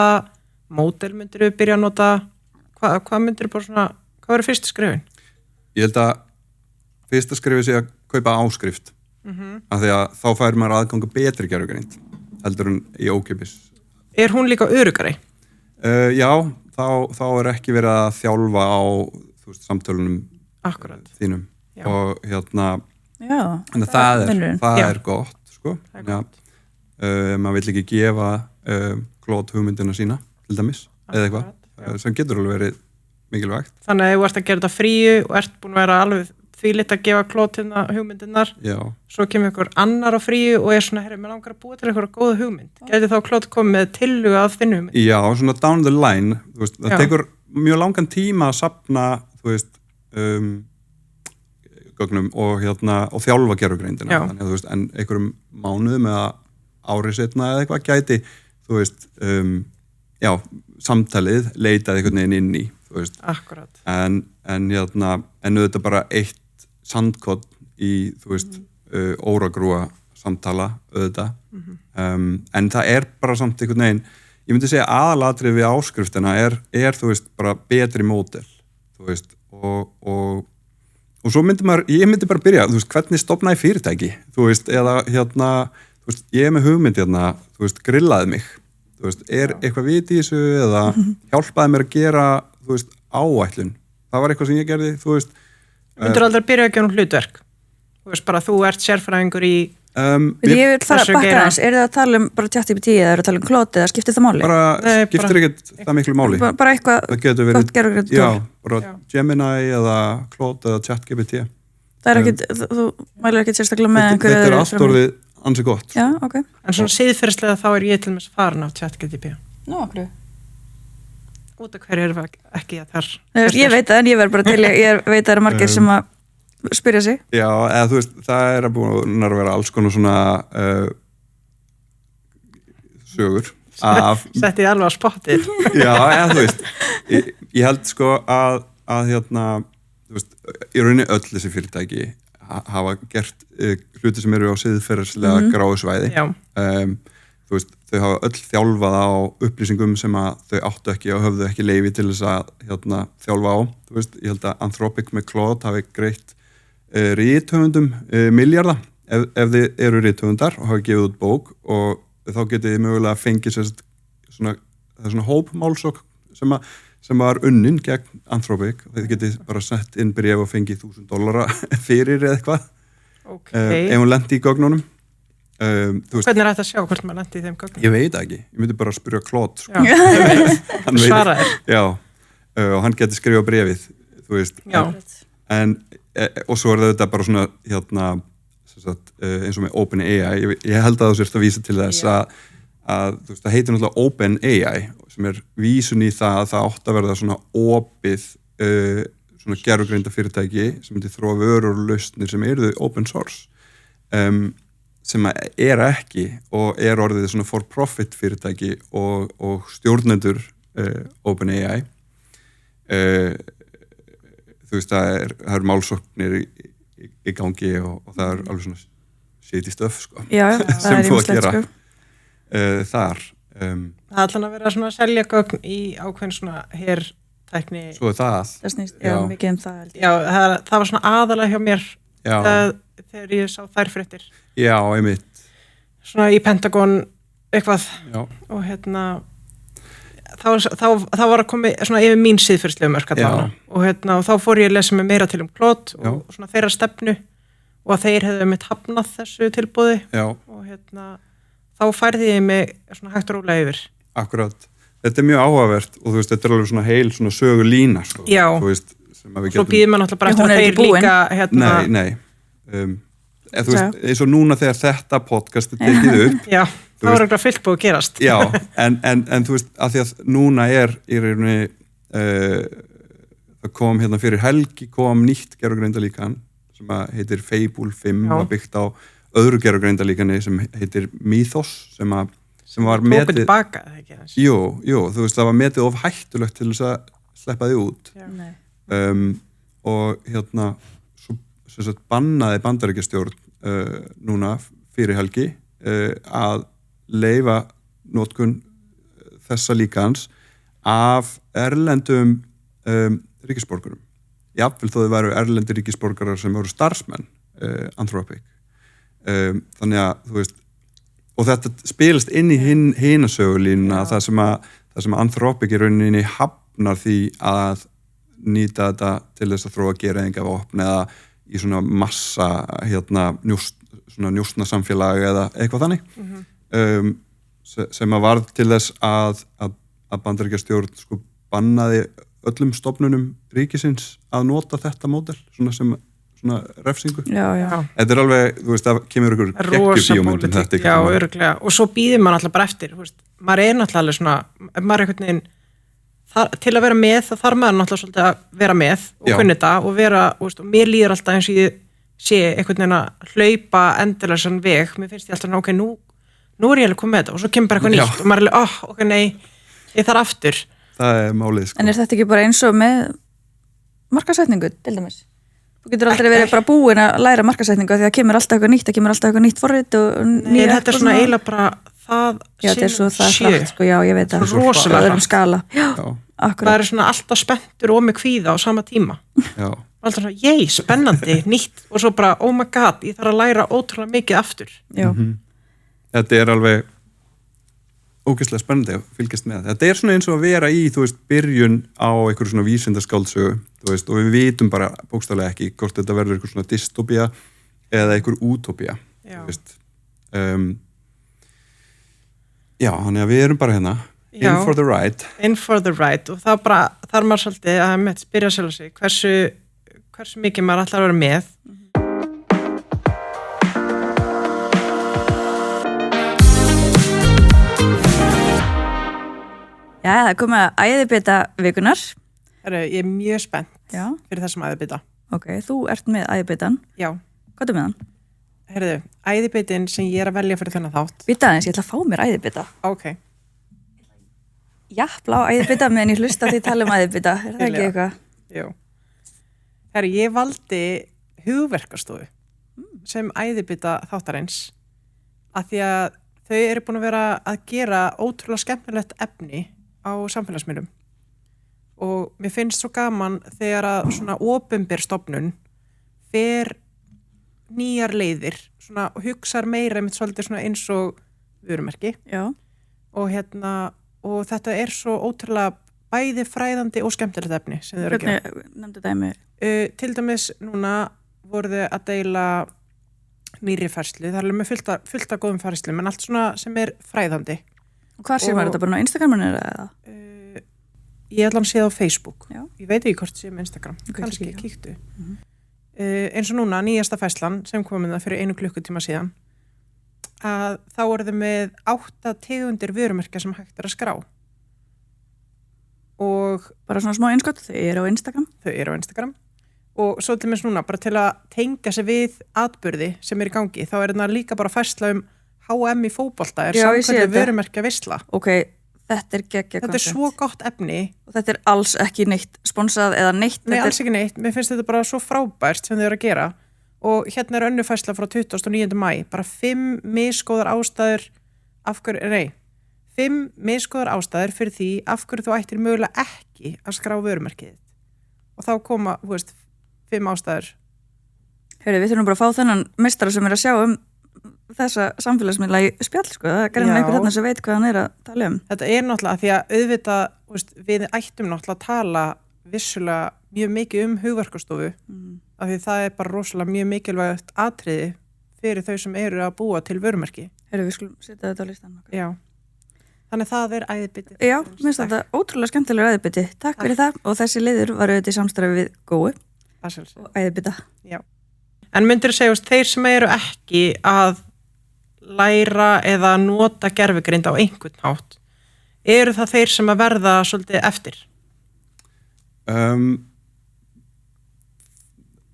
módel myndir við byrja að nota, hvað myndir bara svona, hvað verður fyrsta skrefin? Ég held að fyrsta skrefið sé að kaupa áskrift, af því að þá fær maður aðganga betri gerfugreind, heldur en í ókeypis. Er hún líka öruggari? Já, þá er ekki verið að þjálfa á, þú veist, samtölunum þínum. Já. Og en það er gott, sko. Maður vill ekki gefa Claude hugmyndina sína til dæmis, eða eitthvað sem getur alveg verið mikilvægt. Þannig að þú ert að gera þetta fríu og ert búin að vera alveg þvílitt að gefa Claude hugmyndinar. Já. Svo kemur ykkur annar á fríu og er svona, mér langar að búa til eitthvað góða hugmynd. Gæti þá Claude komið með tillögu að þinni hugmynd? Já, svona down the line, þú veist, það tekur mjög langan tíma að safna, þú veist, gögnum og þjálfa gerfugreindina. Þannig að þú veist, en einhverjum mánuðum eða árið setna eða eitthvað gæti, þú veist, samtalið leitaði einhvern veginn inn í, þú veist. Akkurat. En auðvitað bara eitt sandkott í, þú veist, óragrúa samtala, auðvitað. En það er bara samt einhvern veginn, ég myndi segja aðalatrið við áskriftina er, þú veist, bara betri módel, þú veist, og svo ég myndi bara byrja, þú veist, hvernig stofna í fyrirtæki, þú veist, eða þú veist, ég með hugmynd hérna, þú veist, grillaði mig þú veist, eitthvað vit í þessu eða hjálpaði mér að gera, þú veist, áætlun, það var eitthvað sem ég gerði, þú veist Myndur aldrei byrja að gera hlutverk þú veist, bara þú ert sérfræðingur í ég vil fara að bakka þess, er það að tala bara ChatGPT eða er það að tala Claude eða skiptir það máli? Skiptir ekkert það miklu máli bara eitthvað gott gerðugreindartól já, bara Gemini eða Claude eða ChatGPT það er ekkert, þú mælir ekkert sérstaklega með einhverju þetta allt orðið ansi gott já, ok en svona siðferðislega þá ég til dæmis farin af ChatGPT okkur út af hverju erum við ekki að þar ég veit það en ég verð bara til ég veit það eru margir sem að spyrja sig já, eða þú veist, það er búin að vera alls konar svona sögur setti alveg á spottið já, eða þú veist ég held sko að hérna þú veist, í rauninni öll þessi fyrirtæki hafa gert hluti sem eru á siðferðislega gráu svæði þú veist, þau hafa öll þjálfað á upplýsingum sem að þau áttu ekki og höfðu ekki leyfi til þess að hérna, þjálfa á þú veist, ég held að Anthropic með Claude hafi greitt rithöfundum milljarða ef þið eru rithöfundar og hafa gefið út bók og þá getið þið mögulega fengið svona hópmálsókn sem var unnin gegn Anthropic og þið getið bara sett inn bréf og fengið $1,000 fyrir eða eitthvað ef hún lendi í gögnunum hvernig er þetta að sjá hvort maður lendi í þeim gögnum? Ég veit ekki, ég myndi bara að spyrja Claude sko. svara þér og hann getið skrifa bréfið þú veist og svo er þetta bara svona hérna, eins og með OpenAI ég held að þú sérst að vísa til þess að þú veist, það heitir náttúrulega OpenAI sem er vísun í það að það átt að verða svona opið svona gerfugreinda fyrirtæki sem myndi þróa vörur og lausnir sem eru open source sem er ekki og er orðið svona for profit fyrirtæki og stjórnendur OpenAI þú veist, það er málsóknir í gangi og það er alveg svona shady stuff sko, sem þú að gera þar það er alltaf að vera svona að selja gögn í ákveðin svona herrtækni svo er það snýst, já, mikið það það var svona aðalega hjá mér þegar ég sá þær fréttir já, einmitt svona í Pentagon eitthvað og hérna þá var að koma svona yfir mín siðferðislega mörk og þá fór ég að lesa mig meira til Claude og svona þeirra stefnu og að þeir hefðu mitt hafnað þessu tilboði og þá færði ég mig svona hægt og rólega yfir Akkurat, þetta er mjög áhugavert og þú veist, þetta er alveg svona heil svona sögu lína sko, þú veist, sem að við svo býðum maður náttúrulega bara eftir að þeir líka Nei þú veist, eins og núna þegar þetta podcast er tekið upp þá er eitthvað fyllt búið að gerast já, en þú veist, af því að núna er í rauninni það kom hérna fyrir helgi kom nýtt gerfugreindarlíkan sem að heitir Fable 5 var byggt á öðru gerfugreindarlíkani sem heitir Mythos sem var metið jú, þú veist, það var metið of hættulegt til þess að sleppa því út og hérna svo sem sagt bannaði Bandaríkjastjórn núna fyrir helgi að leyfa notkun þessa líkans af erlendum ríkisborgurum. Jafnvel þó þau væru erlendir ríkisborgarar sem voru starfsmenn Anthropic. Þannig að, þú veist, og þetta spilast inn í hina sögulínuna það sem Anthropic í rauninni hafnar því að nýta þetta til þess að þróa gereyðingavopn eða í svona massa svona njóstna samfélag eða eitthvað þannig sem að varð til þess að Bandaríkjastjórn sko bannaði öllum stofnunum ríkisins að nota þetta módel svona refsingu. Þetta er alveg, þú veist, það kemur ykkur geggjubíómynd þetta. Já, örugglega. Og svo býðir maður alltaf bara eftir, þú veist, maður er náttúrulega svona, maður er einhvern veginn til að vera með, það þarf maður náttúrulega svolítið að vera með og kunni þetta og vera, veist, og mér líður alltaf eins og ég sé einhvern veginn að hlaupa endilega svona veg, mér finnst ég alltaf, ok, nú er ég alveg komið með þetta og svo kemur bara eitthvað nýtt og maður er alveg, ok, nei, ég þarf aftur. Það er málið, sko. En er þetta ekki bara eins og með markasetningu, til dæmis? Þú getur aldrei verið bara búin að læra markasetningu því að kemur alltaf eitthvað nýtt forrit og nýja. Nei, þetta er svona eiginlega bara það þetta er svo það frækt, sko, já, ég veit það. Rosalega skala. Já, akkurat. Það er svona alltaf spenntur og með kvíða á sama tíma. Já. Alltaf svona, spennandi, nýtt og svo bara, oh my god, ég þarf að læra ótrúlega mikið aftur. Já. þetta alveg ógeðslega spennandi að fylgjast með. Þetta svona eins og að vera í, þú veist, byrjun á einhverju svona vísindaskáldsögu, þú veist, og við vitum bara bókstaflega ekki hvort þetta verður einhver svona dystopía eða einhver útópía, þú veist. Já, þannig að við erum bara hérna in for the ride. In for the ride og það bara, þar maður svolítið að spyrja sjálf sig hversu mikið maður ætlar að vera með. Já, það komið að æðibita vikunar. Ég er mjög spennt fyrir þessum æðibita. Ok, þú ert með æðibitan. Já. Hvað er með hann? Heyrðu, æðibitin sem ég er að velja fyrir þennan þátt. Býta aðeins, ég ætla að fá mér æðibita. Ok. Jafnblá æðibita meðan ég hlusta því tala æðibita. Er það ekki eitthvað? Jú. Herru, ég valdi hugverkastofu sem æðibita þáttarins af því að þau eru búin að vera að gera ótrúlega skemmtilegt efni á samfélagsmiðlum og mér finnst svo gaman þegar að svona opinber stofnun fer nýjar leiðir svona, og hugsar meira einmitt svolítið svona eins og vörumerki. Já. Og þetta er svo ótrúlega bæði fræðandi og skemmtilegt efni sem þau eru að gera. Hvernig nefndu dæmi? Til dæmis núna voru þau að deila nýri færslu, það er alveg með fullt af góðum færslu, menn allt svona sem er fræðandi. Og hvar sér var þetta bara á Instagraminu eða? Ég ætla að sé það á Facebook. Já. Ég veit ekki hvort sé með Instagram. Kannski kíktu. Eins og núna, nýjasta færslan sem komið það fyrir 1 klukkutíma síðan, að þá voru þau með 8 tegundir vörumerkja sem hægt er að skrá. Og bara svona smá einskott, þau eru á Instagram? Þau eru á Instagram. Og svo til minnst núna, bara til að tengja sig við atburði sem er í gangi, þá er þetta líka bara færsla H&M í fótbolta, samkvæmlega vörumerkja veisla. Ok, þetta er geggja Þetta er svo gott efni. Og þetta er alls ekki neitt sponsað eða neitt? Nei, alls ekki neitt. Mér finnst þetta bara svo frábært sem þau eru að gera. Og hérna er önnur færsla frá 29. maí, bara 5 misgóðar ástæður fyrir því af hverju þú ættir mögulega ekki að skrá vörumerkið. Og þá koma, 5 ástæður. Hörru, við þurfum bara að fá þennan meistara sem er að sjá þessa samfélagsmiðla í spjall, sko. Það er greinlega einhver þarna sem veit hvað hann er að tala Þetta er náttúrulega því að auðvitað, við ættum náttúrulega að tala vissulega mjög mikið hugverkastofu, af því það er bara rosalega mjög mikilvægt atriði fyrir þau sem eru að búa til vörumerki. Hörru, við skulum setja þetta á listan. Já. Þannig það er æðibiti. Já, minnst þetta ótrúlega skemmtilega æðibiti. Takk fyrir það og þessi liður var auðvitað í samstarfi við Gói og æðibita. Já. En myndirðu segja, þeir sem eru ekki að læra eða nota gervigreind á einhvern hátt, eru það þeir sem að verða svolítið eftir?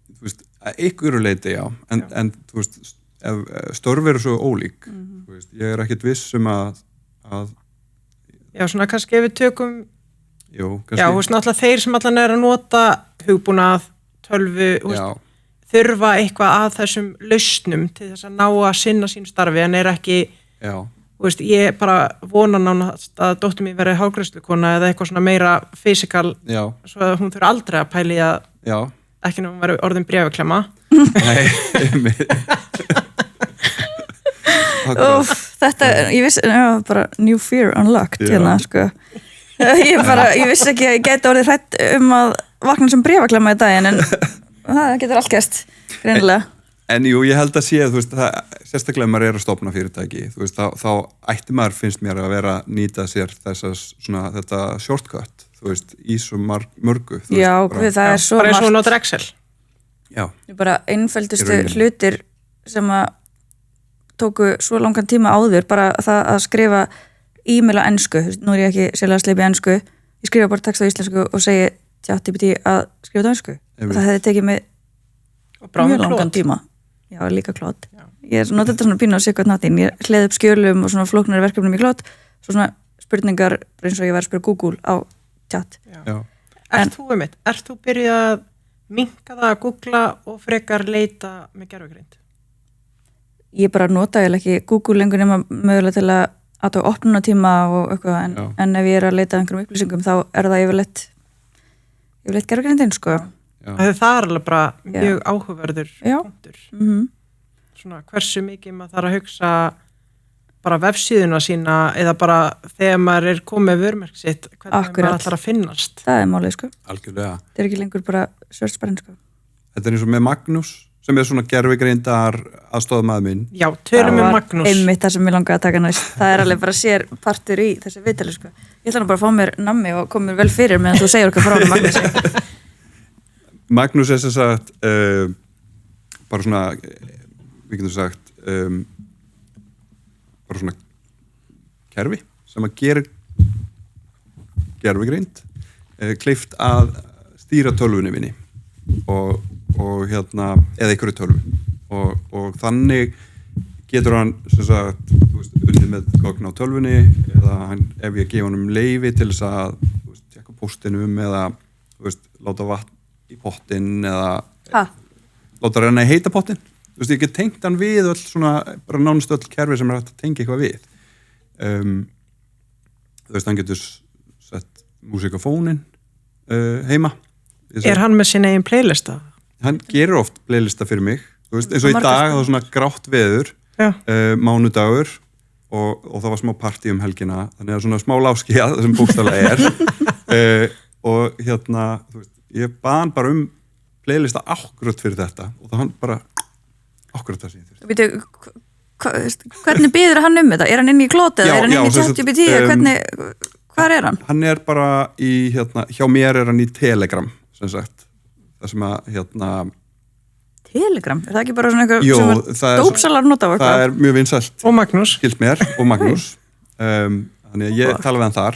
Þú veist, að ykkur leiti, já. En þú veist, störf eru svo ólík. Þú veist, ég er ekkert viss að Já, svona kannski ef við tökum kannski. Já, náttúrulega þeir sem allan er að nota hugbúnað, tölvu, þurfa eitthvað að þessum lausnum til þess að ná að sinna sín starfi en er ekki ég bara vona nánast að dóttir mín verði hárgreiðslukona eða eitthvað svona meira physical svo að hún þurfa aldrei að pæli að ekki ná að vera orðin bréfaklemma. Nei, þetta, ég vissi, bara new fear unlocked hérna, sko. Ég vissi ekki að ég gæti orðið hrætt að vakna sem bréfaklemma í daginn en það getur allt gæst, greinilega. En jú, ég held að sé, þú veist, sérstaklega maður er að stofna fyrirtæki, þú veist, þá ætti maður finnst mér að vera að nýta sér þetta shortcut, þú veist, í svo mörgu. Já, það er svo margt. Bara eins og notar Excel. Já. Bara einföldustu hlutir sem að tóku svo langan tíma áður, bara það að skrifa e-mail á ensku, nú er ég ekki sérlega að sleipa í ensku, ég skrifa bara text á íslensku og segi ChatGPT að skrifa þetta á ensku og það hefði tekið mig mjög langan tíma. Já, líka klót. Ég nota þetta svona pínu á sig hvern natin, ég hleði upp skjölum og svona flóknari verkefnum í klót, svo svona spurningar eins og ég var að spyrja Google á chat. Já. Ert þú byrjað að minnka það að googla og frekar leita með gervigreind? Ég bara nota ekki Google lengur nema mögulega til að aðtöku opnunartíma og eitthvað en ef ég er að leita einhverjum upplýsingum þá er það yfirleitt gervigreindin, sko. Það er alveg bara mjög áhugaverður punktur. Svona hversu mikið maður þarf að hugsa bara vefsíðuna sína eða bara þegar maður komið vörmerk sitt, hvernig maður ætlar að finnast. Það málið, sko. Algjörlega. Það ekki lengur bara search-barinn, sko. Þetta eins og með Magnús, sem svona gervigreindar aðstofamaður minn. Já, tölum Magnús. Einmitt það sem ég langaði að taka næst. Það alveg bara sér partur í þessi viðtali, sko. Ég ætla nú bara að fá mér nammi og koma mér vel fyrir meðan þú segir okkar frá Magnúsi. Magnús sem sagt bara svona, við getum sagt bara svona kerfi sem að gera gervigreind kleift að stýra tölvunni minni og eða einhverju tölvu og þannig getur hann sem sagt, unnið með gögn á tölvunni eða ef ég gefa hann leyfi til þess að tjekka póstinum eða láta vatn í pottin eða láta renna í heita pottin. Ég get tengt hann við öll svona, bara nánast öll kerfi sem hægt að tengja eitthvað við. Hann getur sett músík á fóninn heima. Hann með sín eigin playlista? Hann gerir oft playlista fyrir mig. Eins og í dag, það svona grátt veður, mánudagur og það var smá partí helgina, þannig að svona smá láskíða, það sem bókstaflega og ég bað hann bara playlista akkurat fyrir þetta og það hann bara akkurat það sem ég þurfti. Hvernig býður hann þetta? Er hann inn í klótið? Er hann inn í ChatGPT? Hvar er hann? Hann er bara í, hjá mér er hann í Telegram, sem sagt. Það sem að, Telegram? Er það ekki bara svona eitthvað sem dópsalar nota? Það er mjög vinsælt. Og Magnús. Skilt mér, og Magnús. Þannig að ég tala við hann þar.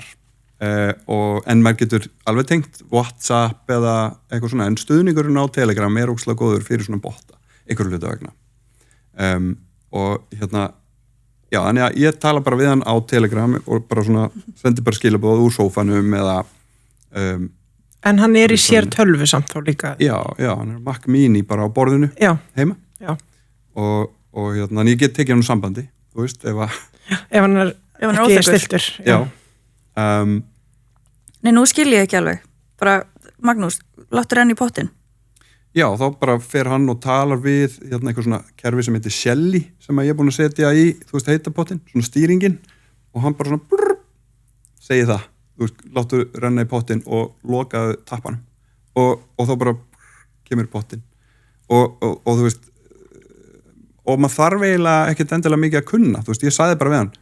En maður getur alveg tengt WhatsApp eða eitthvað svona, en stuðningurinn á Telegram er ógeðslega góður fyrir svona botta, einhverju hluta vegna. Og þannig að ég tala bara við hann á Telegram og bara svona sendi bara skilaboð úr sófanum eða En hann er í sér tölvu samt þá líka? Já, hann er Mac Mini bara á borðinu heima. Já. Og þannig ég get tekið hann úr sambandi, þú veist, ef hann er ekki stiltur. Já. Nei, nú skil ég ekki alveg. Bara, Magnús, láttu renna í pottin. Já, þá bara fer hann og talar við eitthvað svona kerfi sem heitir Shelly sem ég er búin að setja í, þú veist, heita pottin, svona stýringin og hann bara svona segir það, þú veist, láttu renna í pottin og lokaðu tappanum og þá bara kemur pottin og þú veist og maður þarf eiginlega ekkert endilega mikið að kunna, þú veist, ég sagði bara við hann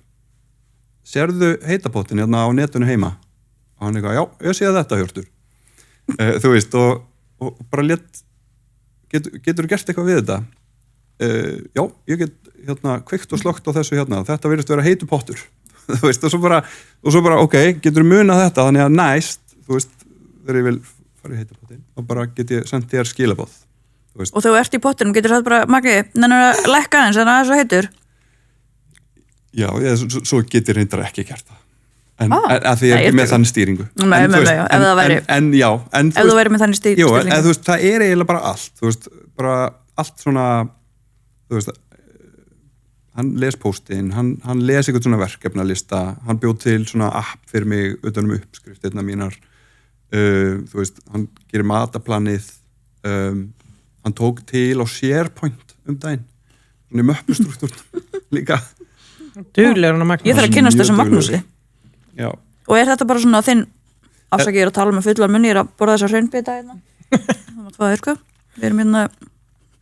sérðu heita pottin á netinu heima og hann eitthvað, já, ég sé þetta Hjörtur þú veist, og bara getur gert eitthvað við þetta já, ég get kveikt og slögt á þessu þetta virðist vera heitu pottur þú veist, og svo bara ok, getur munað þetta, þannig að næst þú veist, þegar ég vil fara í heitu pottin og bara get ég sendt þér skilaboð og þegar þú ert í pottinum, getur það bara Maggi, nennir að lekka eins, þannig að það er svo heitur já, svo getur reyndar ekki gert það en að því ég er ekki með þannig stýringu ef það væri ef þú væri með þannig stýringu þú veist, það er eiginlega bara allt þú veist, bara allt svona þú veist, hann les póstinn, hann les eitthvað svona verkefnalista, hann bjóð til svona app fyrir mig utanum uppskriftirna mínar þú veist, hann gerir mataplanið hann tók til á SharePoint daginn svona í möppustruktúr líka duglegur hann að Magnús ég þarf að kynnast þessum Magnúsi Já. Og er þetta bara svona þinn afsakið að tala með fullar munni, ég er að borða þessar hraunbita það má tvað virka við erum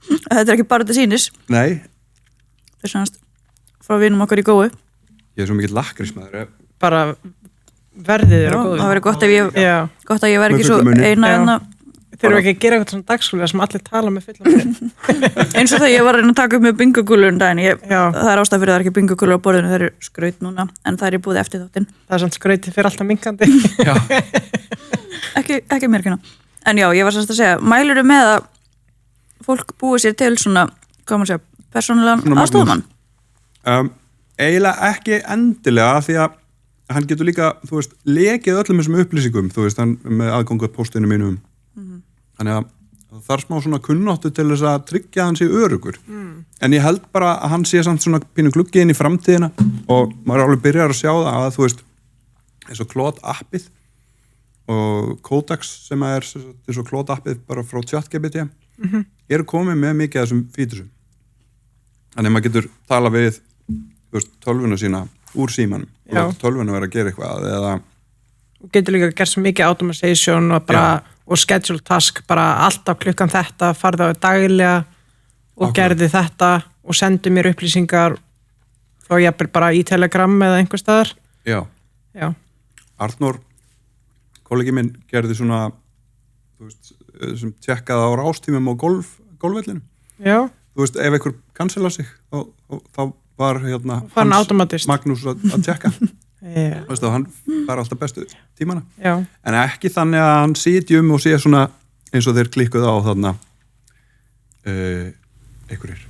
þetta er ekki bara til sínis Nei þess að frá vinum okkar í góu Ég er svo mikill lakkrísmaður bara verðið er góð það verður gott að ég verð ekki svo eina Þeir eru ekki að gera eitthvað svona dagskóla sem allir tala með fullar munni eins og þegar ég var að taka upp með bingogúlur daginn, það er ástæð fyrir að það er ekki bingogúlur á borðinu, það eru skraut núna en það er í búið eftir þáttinn Það er samt skrautið fyrir alltaf minkandi ekki mér kynna en já, ég var semst að segja, mælurðu með að fólk búið sér til svona hvað maður segja, persónulegan aðstoðmann eiginlega ekki endilega því að hann getur líka, þú veist, lekið öllum þessum upplýsingum, þú veist, hann með aðgangu postinu mínum þannig að það þarf smá svona kunnáttu til þess að tryggja hann sé örugur en ég held bara að hann sé samt svona pínu gluggi inn í framtíðina og maður alveg byrjar að sjá það að þú veist eins og Claude appið og Codex sem er eins og Claude appið bara frá ChatGPT eru komið með mikið af þessum fítursum þannig að maður getur tala við tölvuna sína úr símanum og Já. láta tölvuna vera að gera eitthvað eða og getur líka gert svo mikið automation og bara, og schedule task bara alltaf klukkan þetta, farði á daglega og Akkurat. gerði þetta og sendi mér upplýsingar þá jafnvel bara í Telegram eða einhver staðar. já, Já, Arnór kollegi minn gerði svona þú veist, sem tjekkaði á rástímum á golfvellinu já, þú veist, ef einhver cancela sig þá var fann automatist. Magnús að tjekka Já, þú veist, og hann var alltaf bestu tímana já, en ekki þannig að hann sitji og sé svona eins og þeir klikkuð á þarna einhverjir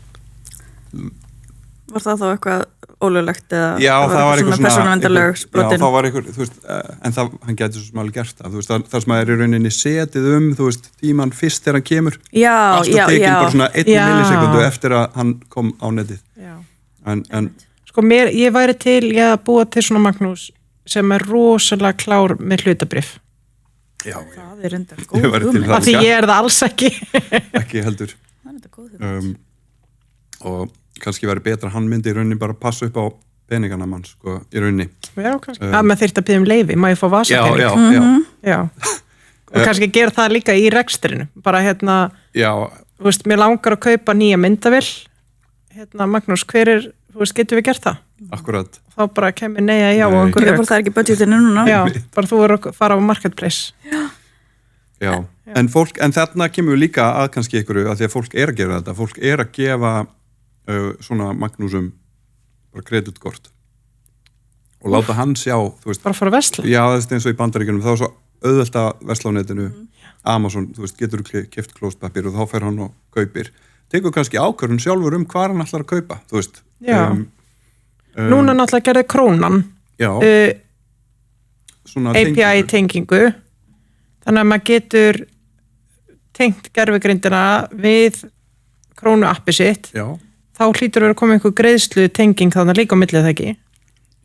Var það þá eitthvað ólöglegt eða já, það var eitthvað svona persónuverndarlög já, brotin? það var eitthvað, þú veist, en hann getur svo sem alveg gert það, þú veist, það sem að er í rauninni setið þú veist, tíman fyrst þegar hann kemur Já, alltaf tekin bara svona 1 Já. millisekundu eftir að hann kom á netið já. en Sko, ég væri til að búa til svona Magnús sem er rosalega klár með hlutabrif. já, Það er enda Ég góð væri til hugmynd. það. Af því ég er það alls ekki. ekki heldur Það er enda góð hugmynd. og kannski væri betra að hann myndi í rauninni bara passa upp á peningana mann, sko, í rauninni Já, kannski. Að maður þyrfti að byggja leyfi, má ég fá vasapening? já, Já. Og kannski gera það líka í rekstrinu. Bara já, þú veist, mér langar að kaupa nýja myndavél. Magnús, þú veist, getum við gert það? akkurat Þá bara kemur neja já og Nei. einhver Já, rök. bara það er ekki budgetinu núna. Já, bara þú er að fara á marketplace. já. En þarna kemur við líka að kannski ykkur að því að fólk er að gera þetta fólk er að gefa svona Magnúsum bara kreditkort og láta hann sjá, þú veist, Bara fara að vesla. já, það er eins og í Bandaríkjunum þá er svo auðvelt að versla á netinu Amazon, þú veist, getur keypt klóstpapír og þá fer hann og kaupir tekur kannski ákvörðun sjálfur hvað hann ætlar að kaupa, þú veist Já. Núna náttúrulega gerði Krónan já, svona API tengingu þannig að maður getur tengt gervigrindina við Krónu appi sitt já, þá hlýtur að vera að koma einhver greiðslu tenging þannig líka á millið það ekki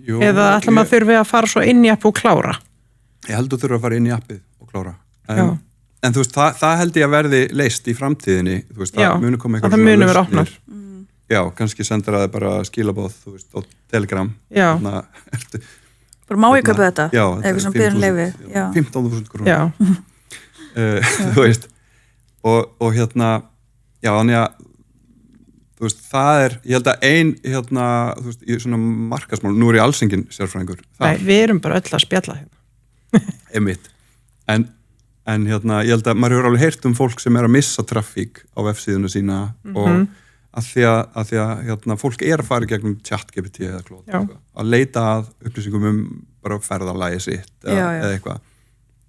jú, eða ætla maður þurfi að fara svo inn í app og klára ég held að þurfa að fara inn í appið og klára Já. en þú veist, það held ég að verði leist í framtíðinni, þú veist, Já, það muni koma það muni vera opnar. já, kannski sendur að það bara skilabóð, þú veist, á Telegram Já. ertu Bara má ég kaupa þetta? já, Eitthvað sem byrjum leyfi. Já. 15.000 krónur Já, þú veist og já, þannig að þú veist, það er, ég held að þú veist, í svona markasmál nú er ég alls engin sérfræðingur nei, við erum bara öll að spjalla hérna. einmitt en ég held að maður hefur alveg heyrt fólk sem er að missa traffík á websíðuna sína og að því að fólk er að fara í gegnum ChatGPT eða Claude, Já. að leita að upplýsingum bara ferðalagi sitt Já. eða eitthvað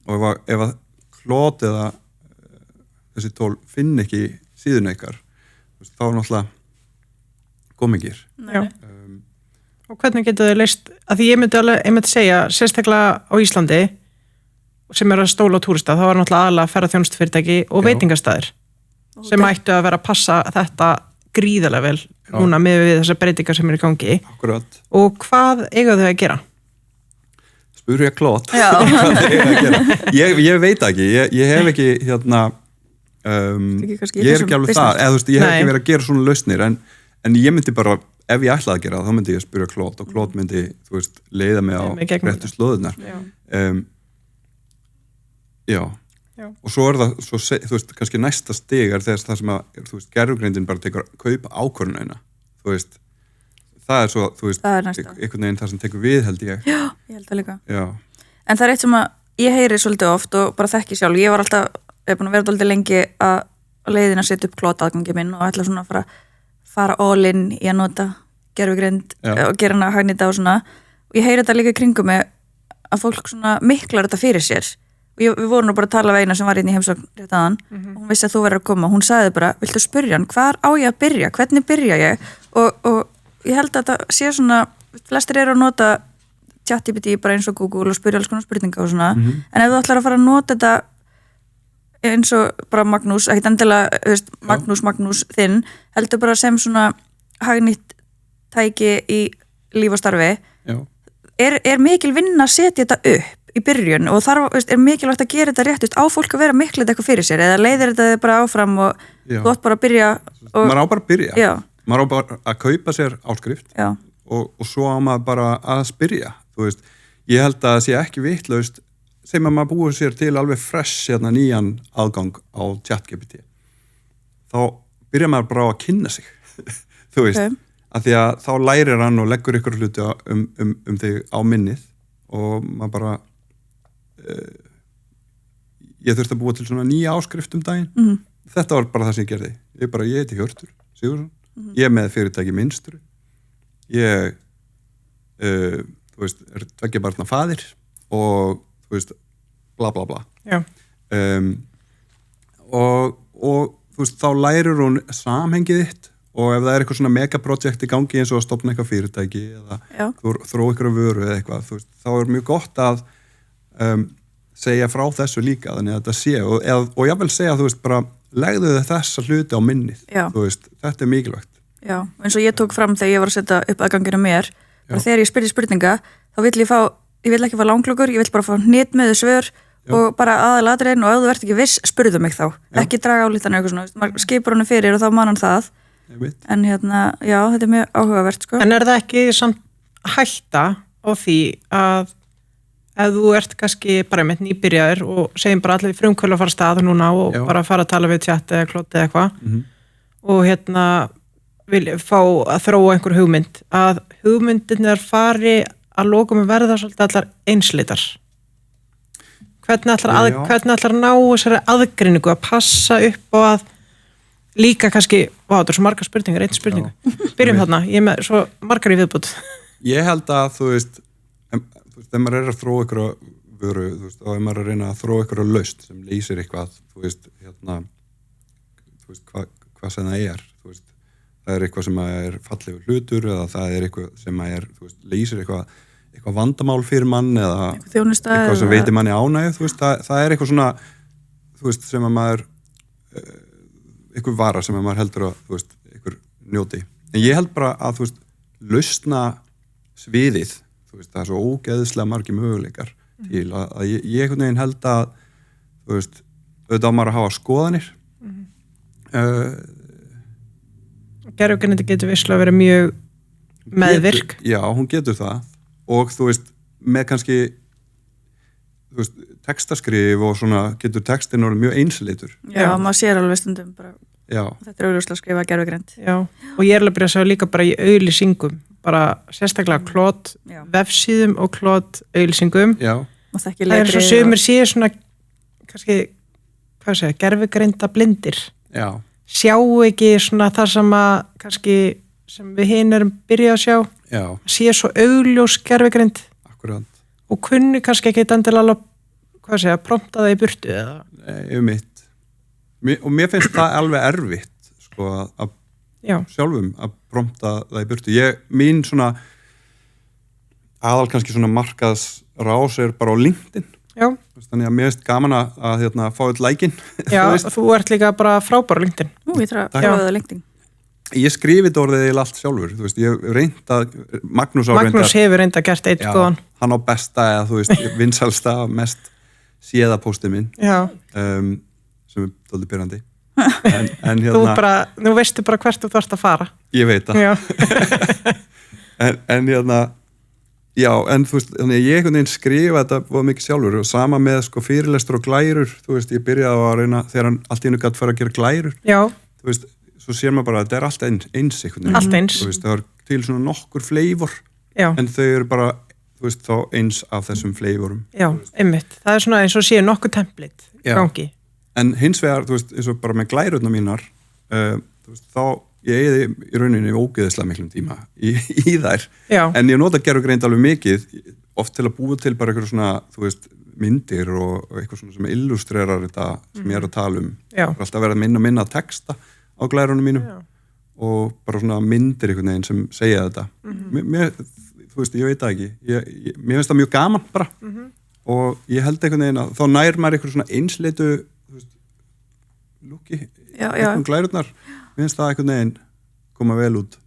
og ef að Claude eða þessi tól finn ekki síðun ykkar þá er náttúrulega komingir Já. Og hvernig getur þau leist, að því ég myndi segja, sérstaklega á Íslandi sem er að stóla á túrista, þá er náttúrulega aðalega ferðaþjónustufyrirtæki og Já. veitingastæðir sem ættu að vera að passa þetta gríðarlega vel núna með við þessar breytingar sem er í gangi. akkurat, Og hvað eiga þau að gera? spurði ég Claude Já. hvað það er að gera ég veit ekki, ég hef ekki Ekki kannski í ég er þessum ekki alveg business. það, eða þú veist, ég hef Nei. ekki verið að gera svona lausnir en ég myndi bara, ef ég ætlaði að gera það, þá myndi ég að spyrja Claude og Claude myndi, þú veist, leiða mig á Leiða mig gegnum réttu slóðunar Já. Já. Já. Og svo er það, þú veist, kannski næsta stig er þess það sem að, þú veist, gerfugreindin bara tekur kaupa ákvörðunina, þú veist, það er svo, þú veist, Það er næsta. einhvern veginn það sem tekur við, held ég. Já, ég held það líka. Já, En það er eitt sem að ég heyri svolítið oft og bara þekki sjálf. Ég var alltaf, ég er búin að vera dálítið lengi að leiðin að setja upp klótaðgangi minn og ætla svona að fara all in í að nota gerfugreind Já. og gera hana hagnýta og svona. Og ég heyri þetta líka í kringum mig að fólk svona miklar þetta fyrir sér. Og við vorum nú bara að tala við eina sem var inn í heimsókn rétt aðan og hún vissi að þú verður að koma. Hún sagði bara, viltu spyrja hann, hvar á ég að byrja? Hvernig byrja ég? Og ég held að þetta sé svona, flestir eru að nota ChatGPT bara eins og Google og spyrja alls konar spurninga og svona. En ef þú ætlar að fara að nota þetta eins og bara Magnús, ekkert endilega, þú veist, Magnús þinn, heldur bara sem svona hagnýtt tæki í líf og starfi, já, er mikil vinna að setja þetta upp í byrjun og þarf, veist, er mikilvægt að gera þetta rétt, veist, á fólk að vera miklið eitthvað fyrir sér eða leiðir þetta bara áfram og Já. þú átt bara að byrja og, maður á bara að byrja. Já. Maður á bara að kaupa sér áskrift já, og svo á maður bara að spyrja, þú veist, ég held að það sé ekki vitlaust sem að maður búið sér til alveg fresh hérna nýjan aðgang á ChatGPT, þá byrja maður bara á að kynna sig, þú veist, að því að þá lærir hann og leggur ykkur hluti þig á minnið og maður bara, ég þurfti að búa til svona nýja áskrift daginn, þetta var bara það sem ég gerði, ég heiti Hjörtur Sigurðsson, ég með fyrirtæki Minstru, ég þú veist, tveggja barna faðir og þú veist, bla bla bla og þú veist, þá lærir hún samhengið þitt og ef það eitthvað svona megaprojekt í gangi eins og að stofna eitthvað fyrirtæki eða þróa eitthvað vöru eða eitthvað, þú veist, þá mjög gott að segja frá þessu líka, þannig að þetta sé og ég vil segja, þú veist, bara legðu þessa hluti á minnið, þú veist, þetta mikilvægt. Já, eins og ég tók fram þegar ég var að setja upp aðganginu mér, þegar ég spyrði spurninga, þá vill ég vil ekki fá langlokur, ég vill bara fá hnitmiðu svör og bara aðalatriðin og ef þú ert ekki viss, spurðu mig þá, ekki draga álítan eitthvað svona, maður skipur honum fyrir og þá man hann það, en hérna, já, þetta mjög áhugavert, sko. En það ekki samt hætta á því að ef þú ert kannski bara með nýbyrjaður og segjum bara allir frumkvölu að fara stað núna og bara fara að tala við chat eða klóti eða eitthvað og hérna vil fá að þróa einhver hugmynd að hugmyndirnar fari að lokum að verða svolítið allar einsleitar. Hvernig ætlar að ná þessari aðgreiningu að passa upp og að líka kannski, þetta er svo margar spurningar, einn spurningu. Byrjum þarna, ég er með svo margar í viðbútt. Ég held að, þú veist, ef maður að þróa ykkur vöru, þú veist, og ef maður að reyna að þróa ykkur lausn sem leysir eitthvað, þú veist, hérna, þú veist, hvað sem það er, þú veist, það er eitthvað sem er fallegur hlutur eða það er eitthvað sem er, þú veist, leysir eitthvað vandamál fyrir mann eða eitthvað sem veitir manni ánægju, þú veist, það er eitthvað svona, þú veist, sem að maður, eitthvað vara sem að maður heldur að, þú veist, eitthvað njóti. En ég held bara að, þú veist, lausna sviðið, þú veist, það er svo ógeðslega margir möguleikar til að ég einhvern veginn held að, þú veist, auðvitað á maður að hafa skoðanir. Gervigreind getur visslega verið mjög meðvirk. Já, hún getur það og þú veist, með kannski, þú veist, textaskrif og svona getur textin orðið mjög einsleitur. Já, maður sér alveg stundum bara, þetta er augljóslega að skrifa gervigreind. Já, og ég er alveg byrjað að sjá líka bara í auglýsingum, bara sérstaklega klót vefsíðum og klót auglýsingum. Já. Það er svo sumir séu svona, kannski, hvað segja, gervigreinda blindir. Já. Sjá ekki svona það sem að, kannski, sem við hinn erum byrjað að sjá. Já. Séu svo augljós gervigreind. Akkurat. Og kunni kannski ekki endilega, hvað segja, prompta það í burtu eða? Nei, mitt. Og mér finnst það alveg erfitt, sko, að sjálfum að prompta það í burtu. Mín svona aðal kannski svona markaðsrás er bara á LinkedIn. Já. Þannig að mér finnst gaman að hérna, fá öll lækin. Já, þú ert líka bara frábær á LinkedIn. Ég þarf að fráða það LinkedIn. Ég skrifi þetta orðið eða allt sjálfur, þú veist, ég reynd að Magnús hefur reynd að gert eitt góðan. Hann á besta eða, þú veist, vinsalsta, mest séða póstið minn. Já. Sem er dálítið byrjandi. En hérna, nú veistu bara hvert þú þarft að fara. Ég veit það. en hérna, já, en þú veist, þannig að ég einhvern veginn skrifa þetta var mikið sjálfur og sama með sko fyrirlestur og glærur, þú veist, ég byrjaði að reyna þegar hann allt í einu gat fara að gera glærur. Já. Þú veist, svo sér maður bara að þetta er allt eins einhvern veginn. Allt eins. Þú veist, það er til svona nokkur flavor, en þau eru bara, þú veist, þá eins af þessum flavorum. Já, einmitt. Það er svona eins og séu nokkur template gangi. En hins vegar, þú veist, eins og bara með glærurnar mínar, þú veist, þá ég eyði í rauninni ógeðislega miklum tíma í þær. Já. En ég nota gervigreind alveg mikið, oft til að búa til bara eitthvað svona, þú veist, myndir og eitthvað svona sem illustrerar þetta sem ég er að tala um. Já. Það er alltaf verið að minna texta á glærunum mínum og bara svona myndir einhvern veginn sem segja þetta. Mér, þú veist, ég veit það ekki. Mér finnst það mjög gaman bara og ég held einhvern veginn að þá nær maður eitthvað svona einsleitu, þú veist, lúki, eitthvað glærurnar. Mér finnst það einhvern veginn koma vel út.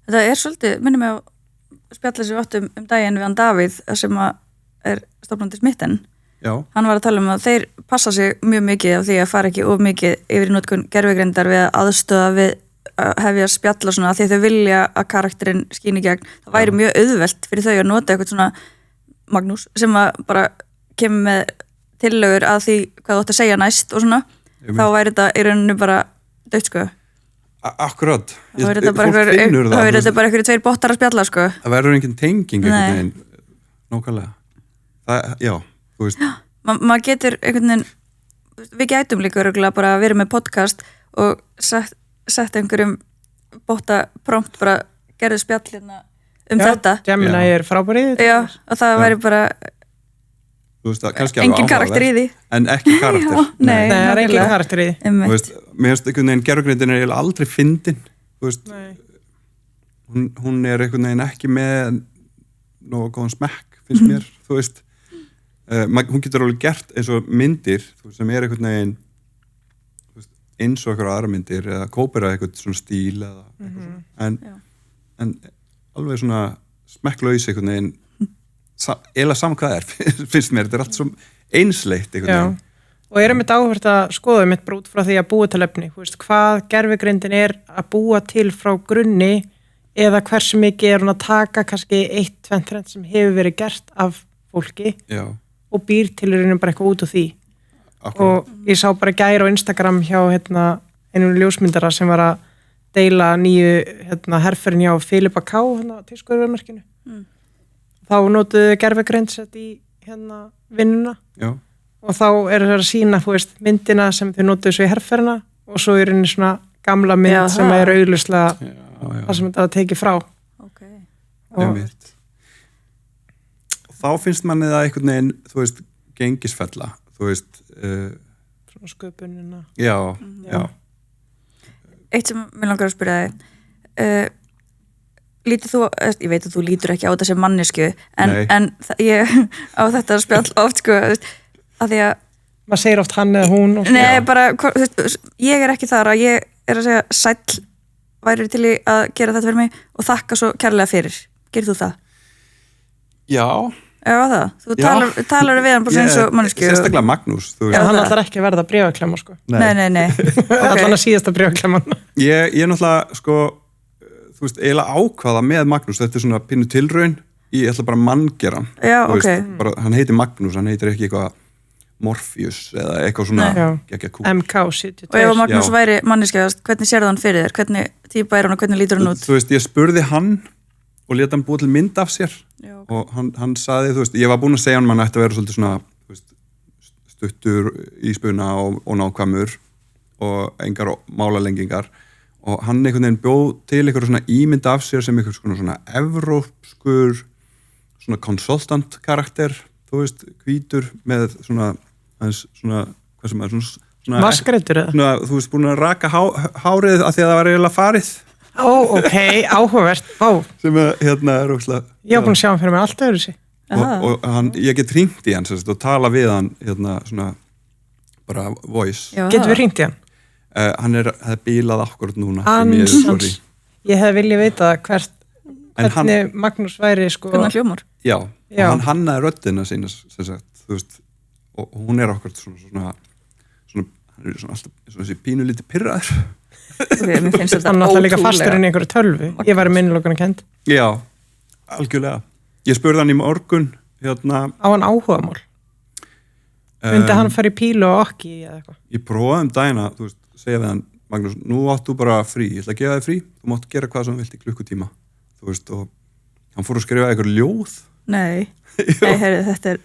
Þetta er svolítið, minnum ég á spjallið sem við áttum daginn við hann Davíð sem er stofnandi Smitten. Já. Hann var að tala að þeir passa sig mjög mikið af því að fara ekki of mikið yfir í notkun gervigreindar við að aðstöða við að hefja að spjalla svona því að þau vilja að karakterinn skín í gegn, það væri mjög auðvelt fyrir þau að nota eitthvað svona Magnús sem að bara kemur með tillögur að því hvað þú ætti að segja næst og svona, þá væri þetta í rauninu bara dögt sko. Akkurat. Þá væri þetta bara einhverju tveir bottar að spjalla sko. Það verður engin tenging einhvern veginn, nákvæmlega. Já, þú veist. Maður getur einhvern veginn, við gætum líka örugglega bara að vera með podcast og sett einhverjum botta prompt bara gerðu spjallina þetta. Gemini er frábærið. Já, og það væri bara engin karakter í því. En ekki karakter. Nei, það er engin karakter í því. Þú veist, mér finnst einhvern veginn gervigreindin er eiginlega aldrei fyndin. Þú veist, hún er einhvern veginn ekki með nógu góðan smekk, finnst mér, þú veist. Hún getur alveg gert eins og myndir sem er einhvern veginn eins og einhverja aðra myndir eða kópera eitthvað svona stíl eða eitthvað en alveg svona smekklaus einhvern veginn eiginlega saman hvað finnst mér, þetta er allt svo einsleitt einhvern veginn. Og mitt áhvert að skoða mitt brút frá því að búa til efni, hvað gervigreindin er að búa til frá grunni eða hversu mikið hún að taka kannski 1-2 sem hefur verið gert af fólki og býr til raunum bara eitthvað út úr því. Og ég sá bara gær á Instagram hjá einum ljósmyndara sem var að deila nýju herferðin hjá Filippa K tískuvermerkinu. Þá notuðu gervigreind sett í vinnuna og þá eru það að sína myndina sem þau notuðu svo í herferðina og svo er henni svona gamla mynd sem er augljóslega það sem þetta tekið frá. Þá finnst manni það einhvern veginn, þú veist, gengisfella, þú veist svona sköpunina. Já. Eitt sem mér langar að spyrja þig, lítur þú, ég veit að þú lítur ekki á þetta sem mannesku, en ég á þetta spjall oft sko, að því að maður segir oft hann eða hún. Nei, bara, ég er ekki þar að ég er að segja sæll væri til í að gera þetta fyrir mig og þakka svo kærlega fyrir. Gerir þú það? Já, það. Þú talar við hann bara eins og mannesku. Sérstaklega Magnús. Hann ætlar ekki að verða bréfaklemma sko. Nei. Allan að síðasta bréfaklemman. Ég náttúrulega, sko, þú veist, eiginlega ákvaða með Magnús, þetta er svona pínu tilraun, ég ætla bara að manngeran. Já, ok. Bara, hann heitir Magnús, hann heitir ekki eitthvað Morpheus eða eitthvað svona MK72. Og ef Magnús væri manneska, hvernig sér það hann fyrir þér? Hvernig típa er hann og hvernig lítur hann út? Þú veist, ég spurði hann og leta hann búið til mynd af sér og hann saði, þú veist, ég var búin að segja hann ætti að vera svolítið svona, þú veist, stuttur í spuna og nákvæmur og engar málalengingar og hann einhvern veginn bjóð til eitthvað svona ímynd af sér sem eitthvað svona evrópskur svona consultant karakter, þú veist, hvítur með svona, hvað sem er, svona maskrættur eða? Svona, þú veist, búin að raka hárið af því að það var eiginlega farið. Ok, áhugavert. Sem er óslega. Ég var búin að sjá hann fyrir mig allt öðru sig. Og ég get hringt í hann og tala við hann, svona, bara voice. Getum við hringt í hann? Hann er bílað akkurat núna. Ansans. Ég hef viljað vita hvernig Magnús væri, sko. Hvernig hann hljómar. Já, og hann hannaði röddina sína, sem sagt, þú veist, og hún er akkurat svona, hann er svona alltaf, svona þessi pínu lítið pirraður. Mér finnst þetta hann alltaf líka fastur inn í einhverju tölvu. Ég var í minnilokana kend. Já, algjörlega. Ég spurði hann í morgun, á hann áhugamál? Myndi hann fara í pílu og okki eða eitthvað? Ég prófaði dagina, þú veist, segja við hann, Magnús, nú áttu bara frí, ég ætla að gefa þig frí, þú máttu gera hvað sem vilt í klukkutíma, þú veist, og hann fór að skrifa eitthvað ljóð. Nei, heyrðu, þetta er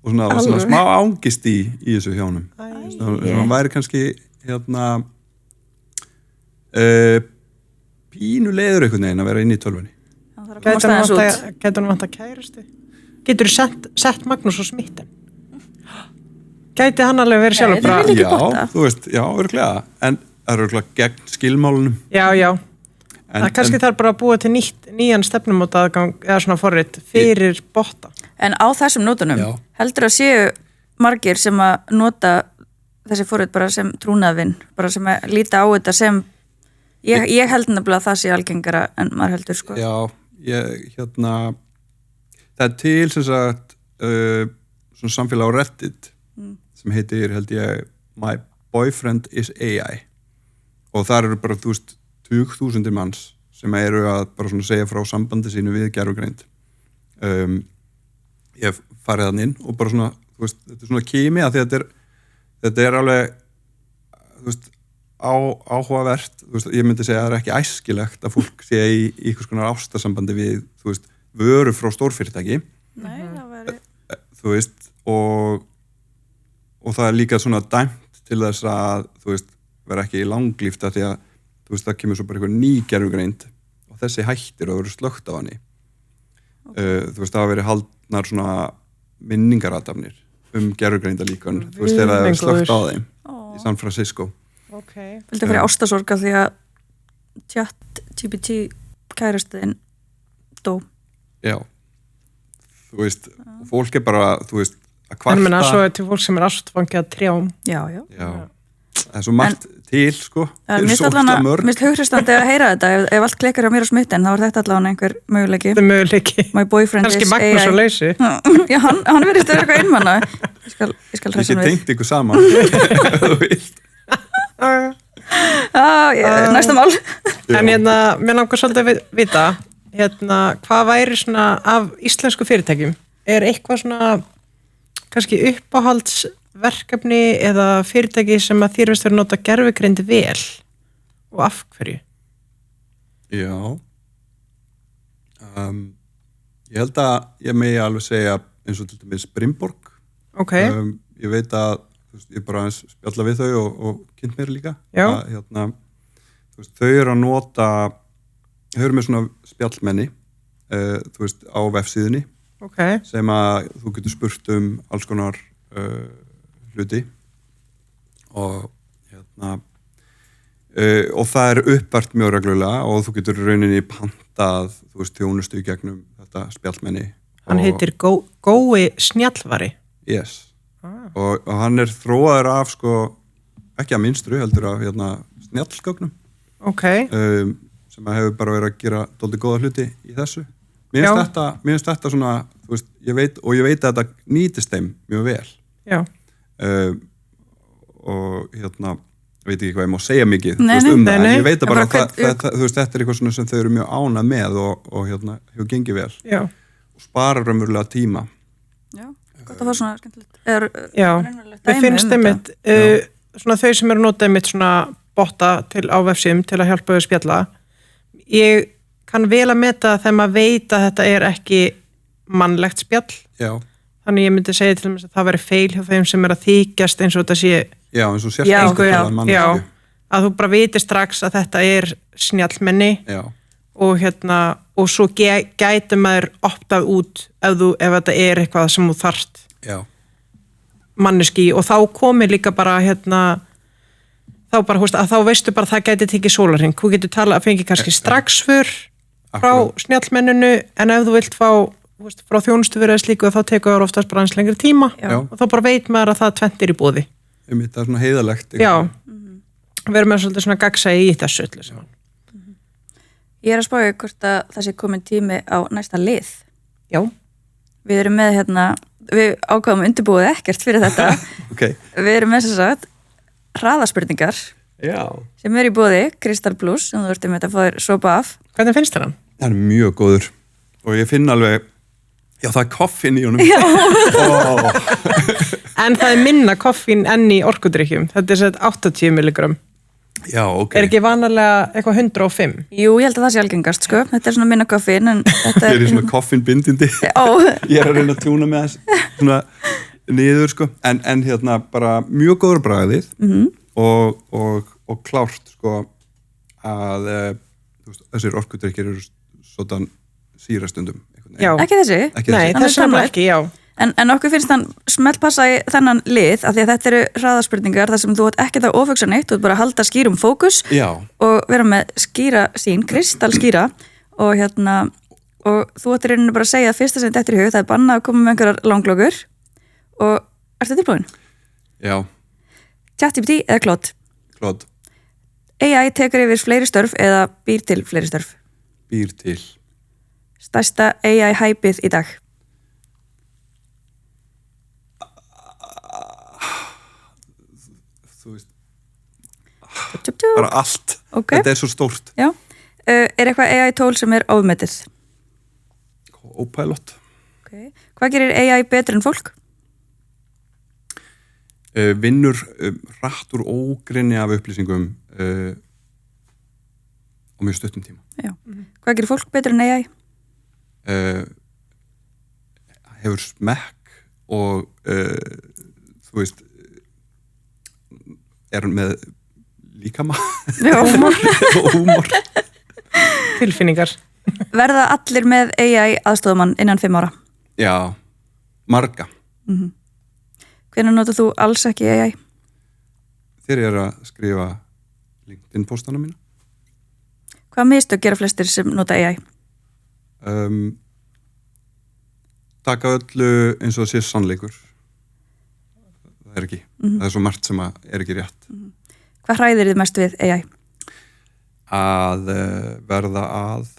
og svona smá ángist í þessu hjá honum. Hann væri kannski, pínu leiður einhvern veginn að vera inn í tölvunni. Getur hann vant að kærastu? Getur þú sett Magnús á smitten? Gæti hann alveg verið sjálf bara? Já, þú veist, já, örglega. En það er örglega gegn skilmálunum. Já. Það kannski þarf bara að búa til nýjan stefnumóta aðgang eða svona forrit fyrir botta. En á þessum nótunum, heldur að séu margir sem að nota þessi forrit bara sem trúnaðvinn, bara sem að líta á þetta sem ég held nefnilega að það sé algengara en maður heldur sko. Já, það er til sem sagt svona samfélag á Reddit sem heitir, held ég, My Boyfriend is AI og þar eru bara, þú veist, tugþúsundir manns sem eru að bara svona segja frá sambandi sínu við gervigreind. Ég hef farið þann inn og bara svona, þú veist, þetta svona kimi að þetta er alveg, þú veist, áhugavert, þú veist, ég myndi segja að það er ekki æskilegt að fólk sé í einhvers konar ástarsambandi við, þú veist, vöru frá stórfyrirtæki. Nei, það væri... Þú veist, og það er líka svona dæmt til þess að, þú veist, vera ekki í langlífta því að, þú veist, það kemur svo bara eitthvað ný gervigreind og þessi hættir og verður slökkt á henni. Þú veist, það hafa verið haldnar svona minningarathafnir gervigreinda líkon, þú veist, þegar það er slökkt á þeim í San Francisco. Vildi fyrir ástasorga því að ChatGPT kærastuðin dó. Já, þú veist, fólk er bara, þú veist, að kvarta. En menna, svo er til fólk sem er ástfangið að trjám. Já. Það er svo margt til, sko. Mér finnst hughristandi að heyra þetta, ef allt klikkar á mér á smitten, þá er þetta allavega einhver möguleiki. Þetta er möguleiki. My boyfriend is AI. Kannski Magnús á lausu. Já, hann verðist vera eitthvað einmanna. Ég skal hressa hann við. Ég tengt ykkur saman, þú vilt. Næsta mál. En mér langar svolítið að vita, hvað væri svona af íslensku fyrirtækjum? Er eitthvað svona kannski uppáhaldsverkefni eða fyrirtæki sem að þér veist verið nota gervigreind vel og af hverju? Já. Ég held að ég megi alveg segja eins og til dæmis Brimborg. Ok. Ég veit að ég bara aðeins spjalla við þau og kynnt mér líka. Já. Að, þú veist, þau eru að nota, þau eru með svona spjallmenni, þú veist, á vefsíðunni. Okay. Sem að þú getur spurt alls konar hluti og og það er uppvært mjög reglulega og þú getur rauninni pantað, þú veist, þjónustu í gegnum þetta spjallmenni. Hann heitir Gói Snjallvari. Yes. Og hann er þróaður af, sko, ekki að minnstru, heldur af snjallgögnum. Ok. Sem að hefur bara verið að gera dálítið góða hluti í þessu. Mér finnst þetta svona, þú veist, ég veit að þetta nýtist þeim mjög vel. Já. Og veit ekki hvað ég má segja mikið það, en ég veit bara að þú veist, þetta er eitthvað svona sem þau eru mjög ánað með og hefur gengið vel. Já. Og sparar raunverulega tíma. Já, gott að fá svona skemmtilegt. Já, mér finnst einmitt svona þau sem eru að nota einmitt svona botta til á vefsíðum til að hjálpa þau spjalla. Ég kann vel að meta þegar maður veit að þetta er ekki mannlegt spjall. Já. Þannig ég myndi segja til dæmis að það væri feil hjá þeim sem er að þykjast eins og þetta sé eins og sérstaklega manneskju. Að þú bara viti strax að þetta er snjallmenni. Já. Og svo gæti maður optað út ef þetta er eitthvað sem þú þarft. Já. Manneski og þá komir líka bara þá bara, húst, að þá veistu bara að það gæti tekið sólarhring. Þú getur talað að fengi kannski strax fyrr frá snjallmenninu en ef þú vilt fá frá þjónustu verið slíku þá tekur það oftast bara eins lengri tíma. Já. Og þá bara veit maður að það tvennt er í boði. Það er svona heiðalegt. Já, verður með svolítið svona gagsægi í þessu öllu saman. Ég er að spája hvort að það sé komin tími á næsta lið. Já. Við erum með við ákváðum undirbúið ekkert fyrir þetta. Okay. Við erum með þess að hraðaspurningar. Já. Sem er í boði, Kristall Plus, sem þú ert með að fá þér sopa af. Hvernig finnst þér hann? Það er mjög góður og ég finn alveg, það er koffín í honum. En það er minna koffín enn í orkudrykkjum. Þetta er sett 80 milligram. Já, ok. Er ekki vanalega eitthvað 105? Jú, ég held að það sé algengast, sko. Þetta er svona minna koffín, en þetta Ég er í svona koffínbindindi. Ég er að reyna að tjúna með þess svona niður, sko. En bara mjög góður bragðið og klárt, sko, að þessir orkudrykkir eru svona sýrastundum. Já. Ekki þessi? Nei, þessum ekki, já. En okkur finnst hann smellpassa í þennan lið af því að þetta eru hraðaspurningar þar sem þú ert ekki það ofugsa neitt, þú ert bara að halda skýrum fókus og vera með skýra sín, kristallskýra og þú ættir rauninni bara að segja að fyrsta sem þetta er í hug, það er bannað að koma með einhverjar langlókur og ertu tilbúin? Já. ChatGPT eða Claude? Claude. AI tekur yfir fleiri störf eða býr til fleiri störf? Býr til. Stærsta AI-hæpið í dag? Þú veist, bara allt, þetta svo stórt. Já, er eitthvað AI tól sem ofmetið? Copilot. Okay. Hvað gerir AI betur en fólk? Vinnur hratt úr ógrynni af upplýsingum á mjög stuttum tíma. Já. Hvað gerir fólk betur en AI? Hefur smekk og þú veist með líkama og húmor. Tilfinningar. Verða allir með AI aðstoðumann innan 5 ára? Já, marga. Hvenær notar þú alls ekki AI? Þegar ég að skrifa LinkedIn postana mína. Hvað mistök gera flestir sem nota AI? Taka öllu eins og það sé sannleikur. Það ekki. Það svo margt sem ekki rétt. Hvað hræðir þið mest við AI? Að verða að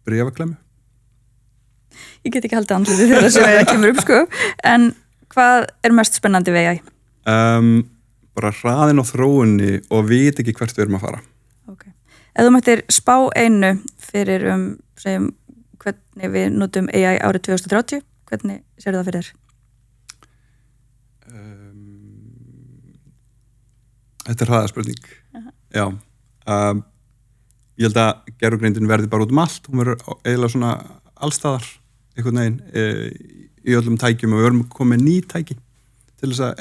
bréfaklemmu. Ég get ekki haldið andlitið þegar þessu AI kemur upp, sko. En hvað er mest spennandi við AI? Bara hraðin á þróunni og veit ekki hvert við erum að fara. Okay. Ef þú mættir spá einu fyrir segjum, hvernig við notum AI árið 2030, hvernig sér það fyrir þér? Þetta hraðaspurning. Já. Ég held að gervigreindin verði bara út allt. Hún verður eiginlega svona allstaðar einhvern veginn í öllum tækjum og við verðum komið ný tæki til þess að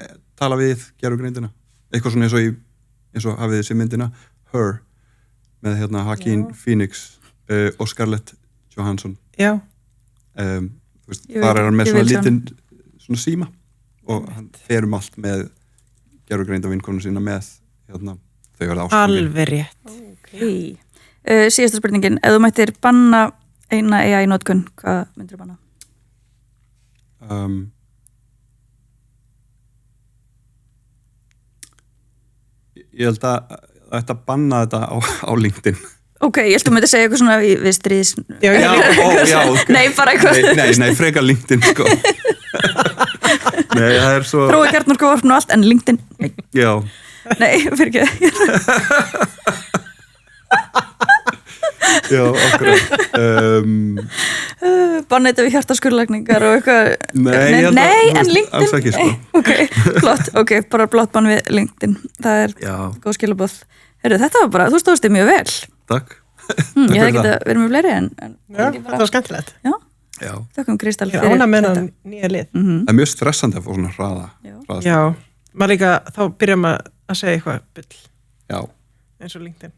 tala við gervigreindina. Eitthvað svona eins og hafið þessi myndina Her með Joaquin Phoenix og Scarlett Johansson. Já. Þar hann með svona lítinn svona síma og hann fer allt með gervigreinda vinkonu sína með þau verða ástofið. Alveg rétt. Okay. Síðasta spurningin, ef þú mættir banna eina AI notkun, hvað myndir þú banna? Ég held að þetta banna þetta á LinkedIn. Ok, ég held að þú myndir segja eitthvað svona við stríðis... Já. Nei, bara eitthvað... Nei, frekar LinkedIn, sko. Nei, það svo... Þrói kjarnorkuvorfn og allt, en LinkedIn... Nei. Já. Nei, fyrir ekki. Já, akkurat. Banna þetta við hjartaskurðlækningar og eitthvað... Nei, en LinkedIn... Alls ekki, sko. Ok, bara blott bann við LinkedIn. Það er góð skilaboð. Heyrðu, þetta var bara, þú stóðst þig mjög vel. Takk. Ég hefði getað verið með fleiri en já, þetta var skemmtilegt. Já. Þakkum Kristal fyrir þetta. Já, ána með hann nýja lið. Það er mjög stressandi að fá svona hraða. Já, maður líka, þá byrjar maður að segja eitthvað bull. Já. Eins og LinkedIn.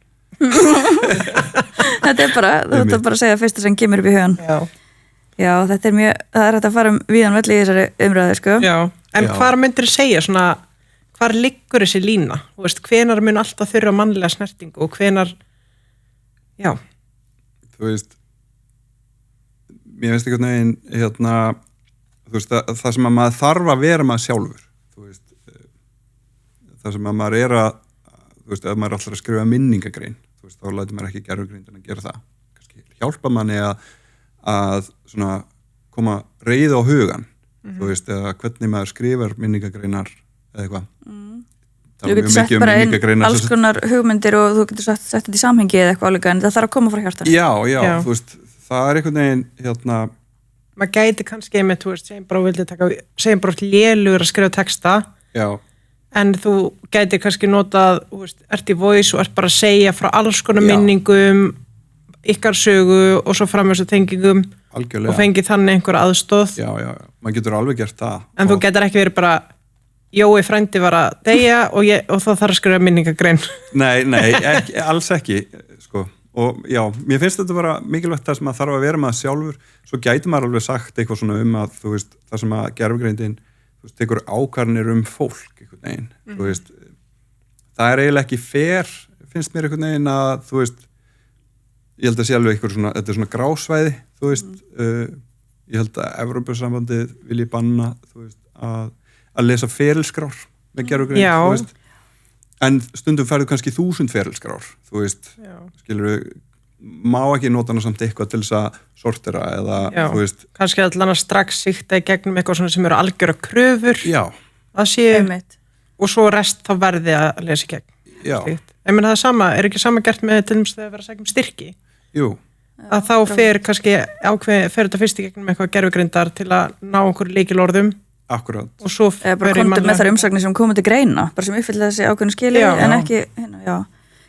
Þetta er bara, þú ætti bara að segja fyrsta sem kemur upp í hugan. Já, þetta er mjög, það er hægt að fara víðan velli í þessari umræðu, sko. Já, en hvar myndir þú segja svona, hvar liggur þessi lína? Þú veist, hvenar mun alltaf þurfa mannlega snertingu og hvenar, já. Þú veist, mér finnst einhvern veginn, þú veist, það sem að maður þarf að vera maður sjálfur, þú veist, það sem að maður þú veist, ef maður ætlar að skrifa minningagrein, þú veist, þá lætur maður ekki gervigreindin að gera það. Kannski hjálpa manni að svona koma reiði á hugan, þú veist, eða hvernig maður skrifar minningagreinar eða eitthvað. Þú getur sett bara inn alls konar hugmyndir og þú getur sett þetta í samhengi eða eitthvað alveg, en það þarf að koma frá hjartan. Já, þú veist, það er einhvern veginn, maður gæti kannski einmitt, þú veist, segjum bara lélugur að skrifa texta. Já. En þú gæti kannski notað, þú veist, ert í voice og ert bara að segja frá alls konar minningum, ykkar sögu og svo fram þessu tengingum. Algjörlega. Og fengið þannig einhver aðstoð. Já, maður getur alveg gert það. En þú getur ekki verið bara, Jói frændi var að deyja og þá þarf að skrifa minningagrein. Nei, alls ekki, sko. Og já, mér finnst þetta bara mikilvægt það sem að þarf að vera maður sjálfur. Svo gæti maður alveg sagt eitthvað svona að, þú veist, það sem að gervigreindin tekur ákvarðanir fólk einhvern veginn, þú veist, það er eiginlega ekki fair, finnst mér einhvern veginn að, þú veist, ég held að sé alveg eitthvað svona, þetta er svona grásvæði, þú veist, ég held að Evrópusambandið vilji banna, þú veist, að lesa ferilskrár með gervigreind, þú veist, en stundum ferðu kannski 1000 ferilskrár, þú veist, skilur við, má ekki nota hana samt eitthvað til þess að sortera eða, þú veist. Kannski allan að strax sikta í gegnum eitthvað svona sem eru algjöra kröfur. Já. Það sé, og svo rest þá verði að lesa í gegn. Já. slíkt. Ég meina það sama, ekki sama gert með til dæmis þegar vera að sækja styrki? Jú. Að þá fer kannski fer þetta fyrst í gegnum eitthvað gerfugrindar til að ná okkur lykilorðum. Akkurat. Og svo bara komdu með þær umsagnir sem komið til greina, bara sem uppfylla þessi ákveðnu skilji, en ekki,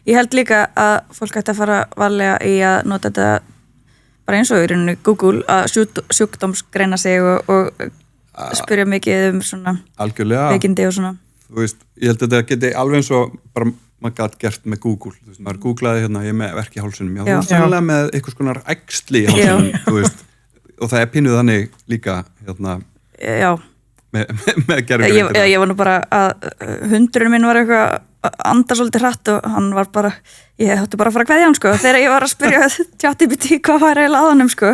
Ég held líka að fólk ætti að fara varlega í að nota þetta bara eins og í rauninni Google að sjúkdómsgreina sig og spyrja mikið svona veikindi og svona. Þú veist, ég held að þetta geti alveg eins og bara maður gæti gert með Google, þú veist, maður googlaði ég er með verk í hálsunum, þú veist, sannlega með einhvers konar æxli í hálsunum, þú veist, og það pinuð þannig líka, með gerfugrindina. Ég var nú bara að hundurinn minn var eitthvað andar svolítið hratt og hann var bara, ég hætti bara að fara að kveðja hann, sko, þegar ég var að spyrja ChatGPT hvað var eiginlega að honum, sko.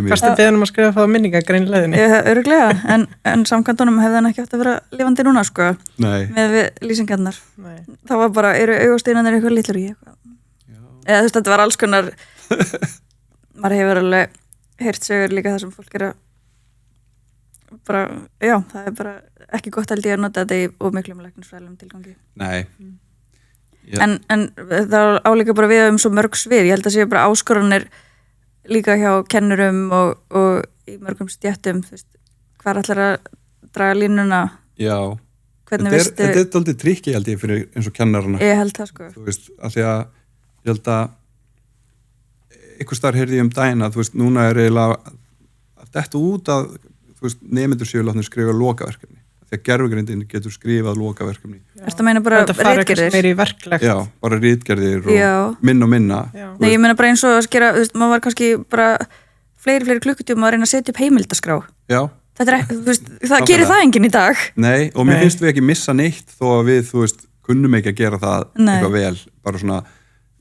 Varstu beðin að skrifa það á minningagreinni leiðinni? Örugglega, en samkvæmt honum hefði hann ekki átt að vera lifandi núna, sko. Nei. Með við lýsingarnar. Nei. Það var bara, eru augasteinarnir eitthvað litlur í eitthvað? Eða þú veist, þetta var alls konar, maður hefur alveg heyrt sögur líka það sem fólk bara, það er bara ekki gott held ég að nota þetta í of miklum læknisfræðilegum tilgangi. Nei. En það álíka bara við svo mörg svið, ég held að séu bara áskoranir líka hjá kennurum og í mörgum stjættum, þú veist, hvar ætlar að draga línuna? Já. Hvernig veistu? Þetta er dálítið trikki held ég fyrir eins og kennarana. Ég held það, sko. Þú veist, af því að ég held að einhvers staðar heyrði ég daginn að, þú veist, núna er eiginlega að detta út að þú veist, nemendur séu látnir skrifa lokaverkefni. Þegar gerfugrindin getur skrifað lokaverkefni. Ertu að meina bara ritgerðir? Þetta fara eitthvað meiri verklegt. Já, bara ritgerðir og minna. Nei, ég meina bara eins og að skera, þú veist, maður var kannski bara fleiri klukkutíma að reyna að setja upp heimildaskrá. Já. Þetta þú veist, það gerir það enginn í dag. Nei, og mér finnst við ekki missa neitt þó að við, þú veist, kunnum ekki að gera það eitthvað vel, bara svona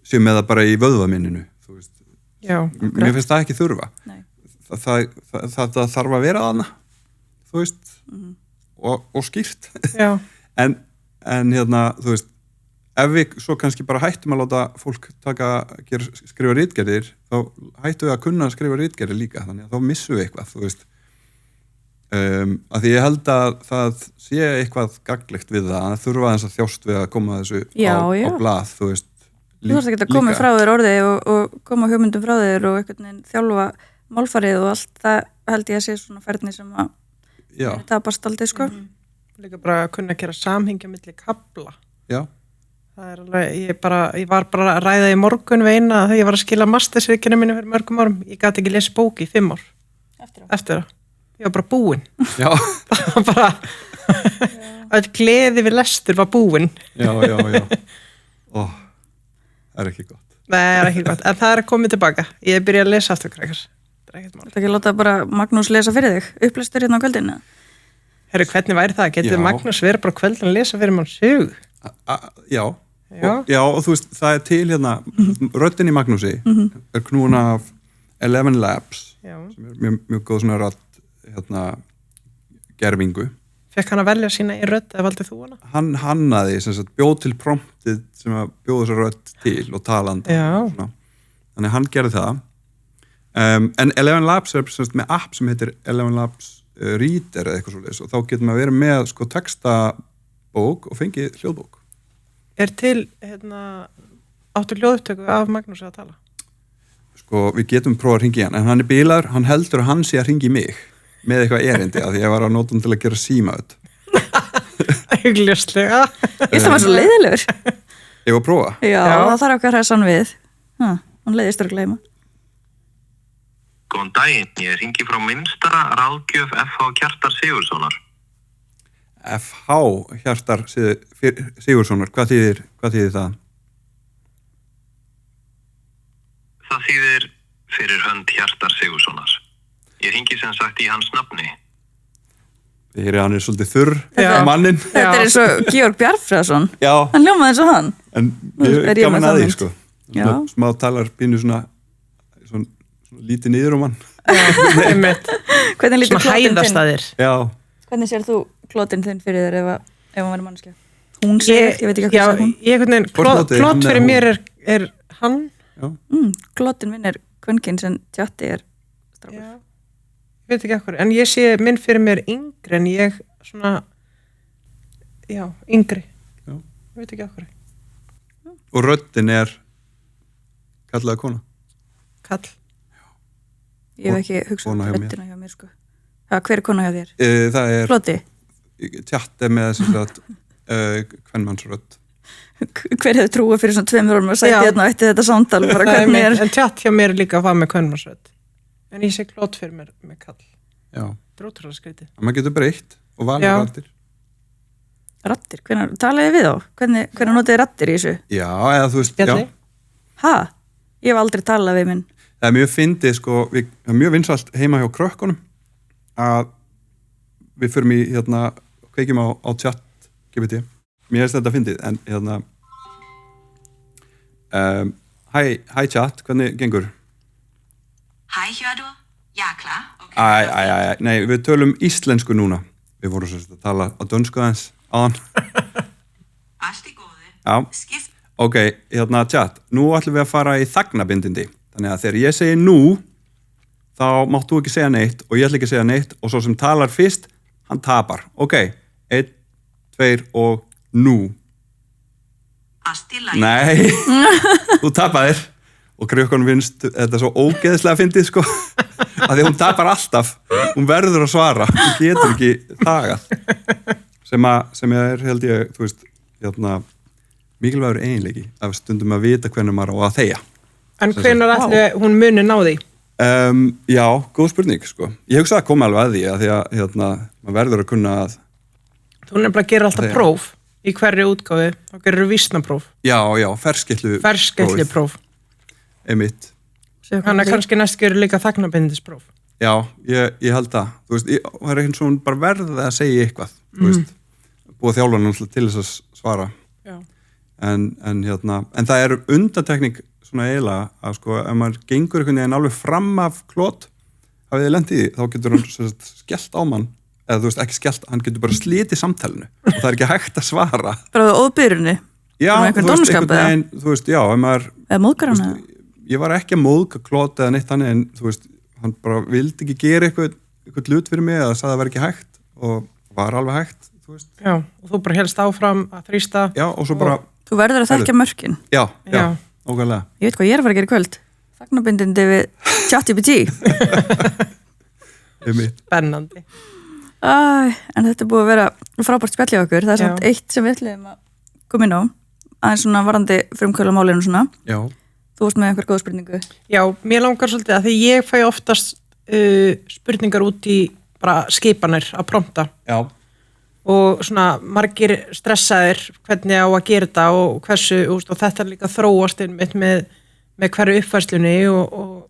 sem með það bara í vöðvaminninu, þú veist. Já. Mér finnst það ekki þurfa. Nei. Það þarf að vera þarna, þú veist, og skýrt. Já. en þú veist, ef við svo kannski bara hættum að láta fólk skrifa ritgerðir, þá hættum við að kunna að skrifa ritgerðir líka, þannig að þá missum við eitthvað, þú veist. Af því ég held að það sé eitthvað gagnlegt við það, að þurfa aðeins að þjást við að koma þessu á blað, þú veist. Þú þarfst ekki að koma frá þér orði og koma hugmyndum frá þér og einhvern veginn þjálfa málfarið og allt, það held ég að sé svona ferðni sem að tapast aldrei, sko. Líka bara að kunna að gera samhengja milli kafla. Já. Það er alveg, ég var bara að ræða í morgun við eina þegar ég var að skila mastersritgerðina mínu fyrir mörgum árum. Ég gat ekki lesa bók í 5 ár. Eftir það. Ég var bara búin. Já. Það var bara, að gleði við lestur var búin. Já. Það er ekki gott. Nei, það er ekki gott, en það er að koma tilbaka. Ég byrja að lesa aftur krakkar. Það er ekkert mál. Það ekki láta bara Magnús lesa fyrir þig, upplestur hérna á kvöldinu? Herru, hvernig væri það? Getur Magnús verið bara kvöldin að lesa fyrir mann sög? Já, og þú veist, það er til hérna, röddin í Magnúsi er knúin af 11 Labs, sem er mjög góð svona rödd, gerfingu. Fekk hann að velja sína í rödd eða valdið þú hana? Hann hannaði, sem sagt, bjóð til promptið sem að bjóð þessa rödd til og talandi. Þannig hann gerði það. En 11 Labs er sem sagt, með app sem heitir 11 Labs Reader eða eitthvað svoleiðis og þá getur maður verið með sko textabók og fengið hljóðbók. Er til, áttu hljóðupptöku af Magnús að tala? Sko, við getum prófað að hringja í hann, en hann er bílar, hann heldur að hann sé að hringja í mig með eitthvað erindi, af því ég var að nota hann til að gera símaut. Hugljuslega. Ég það var svo leiðilegur. Ég var að prófa. Já, það þarf okkar að hræða sann við. Hann leiðist að gleyma. Góðan daginn, ég hringi frá minnsta ráðgjöf FH Hjartar Sigurðssonar. FH Hjartar Sigurðssonar, hvað þýðir það? Það þýðir fyrir hönd Hjartar Sigurðssonar. Ég hringi sem sagt í hans nafni. Hann er svolítið þurr á mannin. Þetta er eins og Georg Bjarnfreðsson. Já. Hann ljómaði eins og hann. En ég gaman að því, sko. Smá talar pínu svona lítið niður um hann. Hvernig lítur klótinn þinn? Já. Hvernig sér þú klótinn þinn fyrir þér ef hann væri manneskja? Hún sér, ég veit ekki hvað hún. Klót fyrir mér er hann. Klótinn minn er kvenkinn sem Tjatti er strákur. Ég veit ekki okkur, en ég sé minn fyrir mér yngri en ég svona, yngri. Ég veit ekki okkur. og röddin kallaði kona. Kall. Ég hef ekki hugsað Kona hjá mér. röddina hjá mér sko. Hver er kona hjá þér? Það Floti? tjatt með þess að kvenmannsrödd. Hver hefur trúið fyrir svona 2 árum að sæti hérna eftir þetta samtal bara Það hvernig er en tjatt hjá mér er líka að fara með kvennmannsrödd. En ég sé klót fyrir mér með kall. Já. Drótrúlega skrítið. Maður getur breytt og valið Já. raddir. raddir, hvernig talaði við þá? Hvernig notiði raddir í þessu? Já, eða þú veist, Bjalli. já. Ha? Ég hef aldrei talað við minn. Það er mjög fyndið, sko, það er mjög vinsælt heima hjá krökkunum að við förum í, kveikjum á chat GPT. Mér finnst þetta fyndið, en Hæ chat, hvernig gengur? Hej, hører du? Jeg er klar. Okay. Nei, við tölum íslensku núna. Við vorum svo að tala á dönsku aðeins áðan. Allt í góðu. Já, Skipt. ok, chat, nú ætlum við að fara í þagnabindindi. Þannig að þegar ég segi nú, þá mátt þú ekki segja neitt og ég ætla ekki að segja neitt og svo sem talar fyrst, hann tapar. Ok, 1, 2 og nú. Allt í lagi. Nei, þú tapaðir. Og krökkunum finnst þetta svo ógeðslega fyndið, sko. Af því hún tapar alltaf. Hún verður að svara. Hún getur ekki þagað. Sem er, held ég, þú veist, mikilvægur eiginleiki. Af stundum að vita hvernig maður á að þegja. En hvenær ætli hún muni ná því? Já, góð spurning, sko. Ég hugsa að koma alveg að því að maður verður að kunna að... Þú nefnilega gerir alltaf próf í hverju útgáfi. Þá gerir þú vísnapróf. Já, ferskeytlupróf. Einmitt. Þannig að kannski næst gerir líka þagnabindinspróf. Já, ég held það. Þú veist, það er eins og hún bara verði að segja eitthvað. Þú veist, búið þjálfarnir til þess að svara. Já. En það er undantekning svona eiginlega að sko, ef maður gengur einhvern veginn alveg fram af klót, hafið þið lent í því, þá getur hann skellt á mann, eða þú veist, ekki skellt, hann getur bara slitið samtalinu og það er ekki hægt að svara. Bara við óbyrjunni? Já, þú veist, einhvern veginn, þú veist, já, ef maður... Eða móðgar hana? Ég var ekki að móðga klót eða neitt þannig, en þú veist, hann bara vildi ekki gera eitthvað hlut fyrir mig eða sagði að það var ekki hægt og var alveg hægt, þú veist. Já, og þú bara helst áfram að þrýsta. Já, og svo bara... Þú verður að þekkja mörkin. Já, ógæðlega. Ég veit hvað ég er að fara að gera í kvöld. Þagnabindindi við ChatGPT. Spennandi. En þetta er búið að vera frábært spjall hjá okkur. Það er samt eitt sem við ætlum að koma inn á. Aðeins svona varandi frumkvölamálinu svona. Já. Þú varst með einhver góð spurningu. Já, mér langar svolítið að því ég fæ oftast spurningar út í bara skipanir að prompta. Já. Og svona margir stressaðir hvernig á að gera þetta og hversu, og þetta er líka þróast einmitt með hverju uppfærslunni og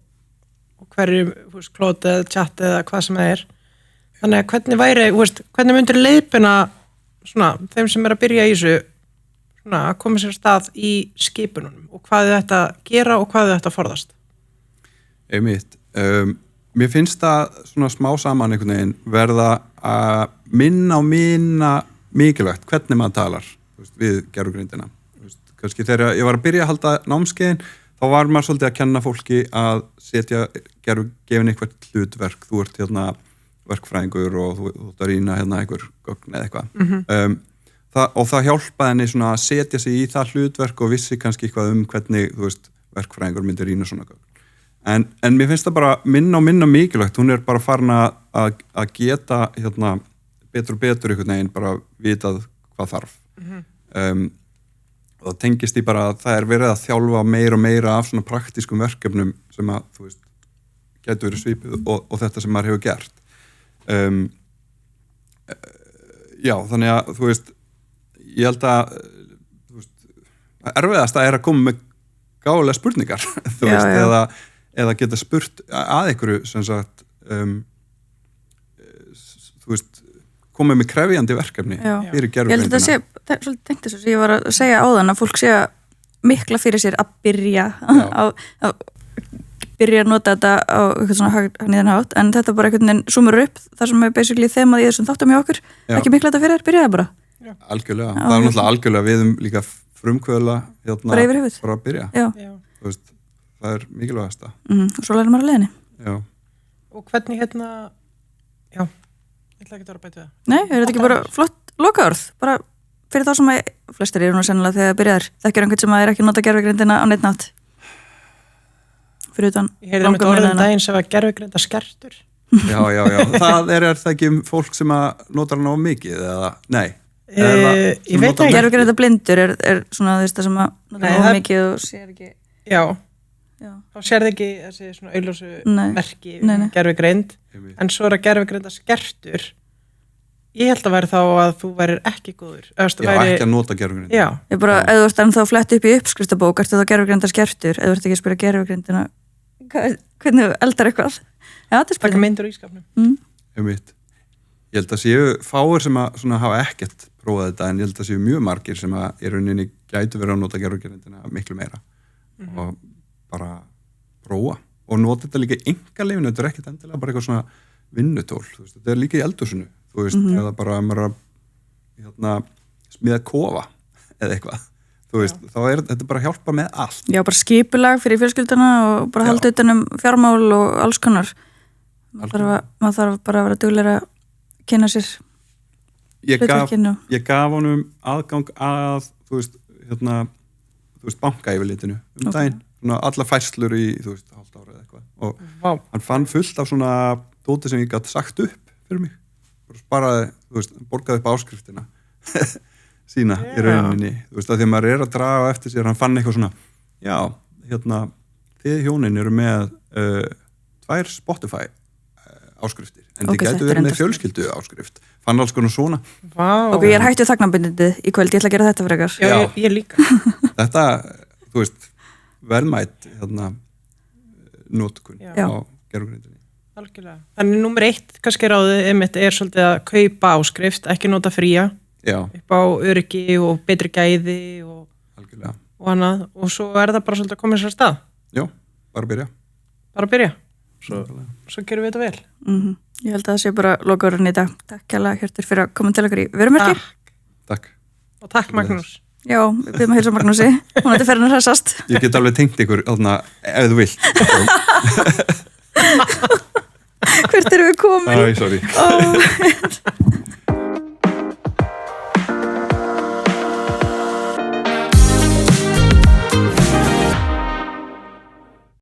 hverju klót eða chat eða hvað sem það er. Þannig að hvernig myndir leiðbina svona þeim sem er að byrja í þessu svona að koma sér stað í skipununum og hvað þið ætta að gera og hvað þið ætta að forðast? Einmitt. Mér finnst það svona smá saman einhvern veginn verða að minna mikilvægt hvernig maður talar við gerfugrindina. Kannski þegar ég var að byrja að halda námskeiðin þá var maður svolítið að kenna fólki að gefin eitthvað hlutverk. Þú ert verkfræðingur og þú ert að rýna einhver gögn eða eitthvað. Og það hjálpaði henni svona að setja sig í það hlutverk og vissi kannski eitthvað hvernig verkfræðingur myndir rýna svona gögn. En mér finnst það bara minna mikilvægt. Hún er bara farin að geta betur og betur einhvern veginn bara vitað hvað þarf. Og það tengist í bara að það er verið að þjálfa meira og meira af svona praktískum verkefnum sem að, þú veist, getur verið svipið og þetta sem maður hefur gert. Já, þannig að, þú veist, ég held að, þú veist, erfiðast að koma með gáfulega spurningar, þú veist, eða geta spurt að einhverju, sem sagt, þú veist, komið með krefjandi verkefni fyrir gerfugrindina. Ég held að þetta svolítið tengt þessu sem ég var að segja áðan að fólk sé að mikla fyrir sér að byrja að nota þetta á eitthvað svona hagniðan hátt, en þetta bara einhvern veginn zoomur upp þar sem er basically þemað í þessum þáttum hjá okkur. Ekki mikla þetta fyrir þér, byrja það bara. Algjörlega. Það er náttúrulega algjörlega við líka frumkvöðla bara yfir höfuð. Bara að byrja. Þú veist, það er mikilvægasta. Og svo lærir maður að leiðinni. Já. Og hvernig já, ég ætla ekki að vera að bæta það. Nei, er þetta ekki bara flott lokaorð? Bara fyrir þá sem að flestir eru nú sennilega þegar það byrjar þekkir einhvern sem að ekki nota gervigrindina á neitt nátt fyrir utan Ég heyrði með orðum daginn sem að gervigrinda skertur. Já, það er það ekki fólk sem að notar hann á mikið eða, nei Ég veit ekki. Gervigrinda blindur er svona það sem að notar hann á mikið og sér ekki Já, þá sérði ekki þessi svona augljósu merki gervigrind, en svo er að gervigrinda skertur. Ég held að væri þá að þú værir ekki góður. Ekki að nota gervigrind. Já. Ég bara, ef þú ert ennþá að fletta upp í uppskriftabók, ertu þá gervigrindar skertur, ef þú ert ekki að spyrja gervigrindina, hvernig þú eldar eitthvað. Já, þetta er spurning. Taka myndir úr ískapnum. Ég held að séu fáir sem að svona hafa ekkert prófað þetta, en ég held að séu mjög margir sem að í rauninni gætu verið að nota gervigrindina miklu meira og bara prófa og nota þetta líka í einkalífinu, þetta er ekkert endilega bara eitthvað svona vinnutól, þetta er líka í eldhúsinu. Þú veist, eða bara maður að smíða kofa eða eitthvað, þú veist, þá er þetta bara að hjálpa með allt. Já, bara skipulag fyrir fjölskylduna og bara halda utan fjármál og alls konar. Maður þarf bara að vera duglegri að kynna sér hlutverkinu. Ég gaf honum aðgang að, þú veist, bankayfirlitinu daginn, svona alla færslur í, þú veist, hálft ára eða eitthvað og hann fann fullt af svona dóti sem ég gat sagt upp fyrir mig. Sparaði, þú veist, borgaði upp áskriftina sína í rauninni, þú veist, að því að maður er að draga eftir sér, hann fann eitthvað svona þið hjónin eru með 2 Spotify áskriftir, en þið gætu verið með fjölskyldu áskrift, fann alls konar svona. Ok, ég er hættu þagnarbindindið í kvöld, ég ætla að gera þetta frekar. Já, ég líka. Þetta, þú veist, velmætt notkun á gervigrindinni. Algjörlega. Þannig númer 1 kannski ráðið einmitt er svolítið að kaupa áskrift, ekki nota fría upp á öryggi og betri gæði og annað og svo er það bara svolítið að koma sér að stað. Já, bara byrja. Bara byrja. Svo gerum við þetta vel. Ég held að það sé bara lokaorðin í dag. Takk kærlega Hjörtur fyrir að koma til okkur í Vörumerki. Takk. Og takk Magnús. Já, við byrjum að heilsa Magnúsi. Hún ætti ferðin að hressast. Ég get alveg tengt ykkur ef þú vilt. Hvert erum við komin? Sorry.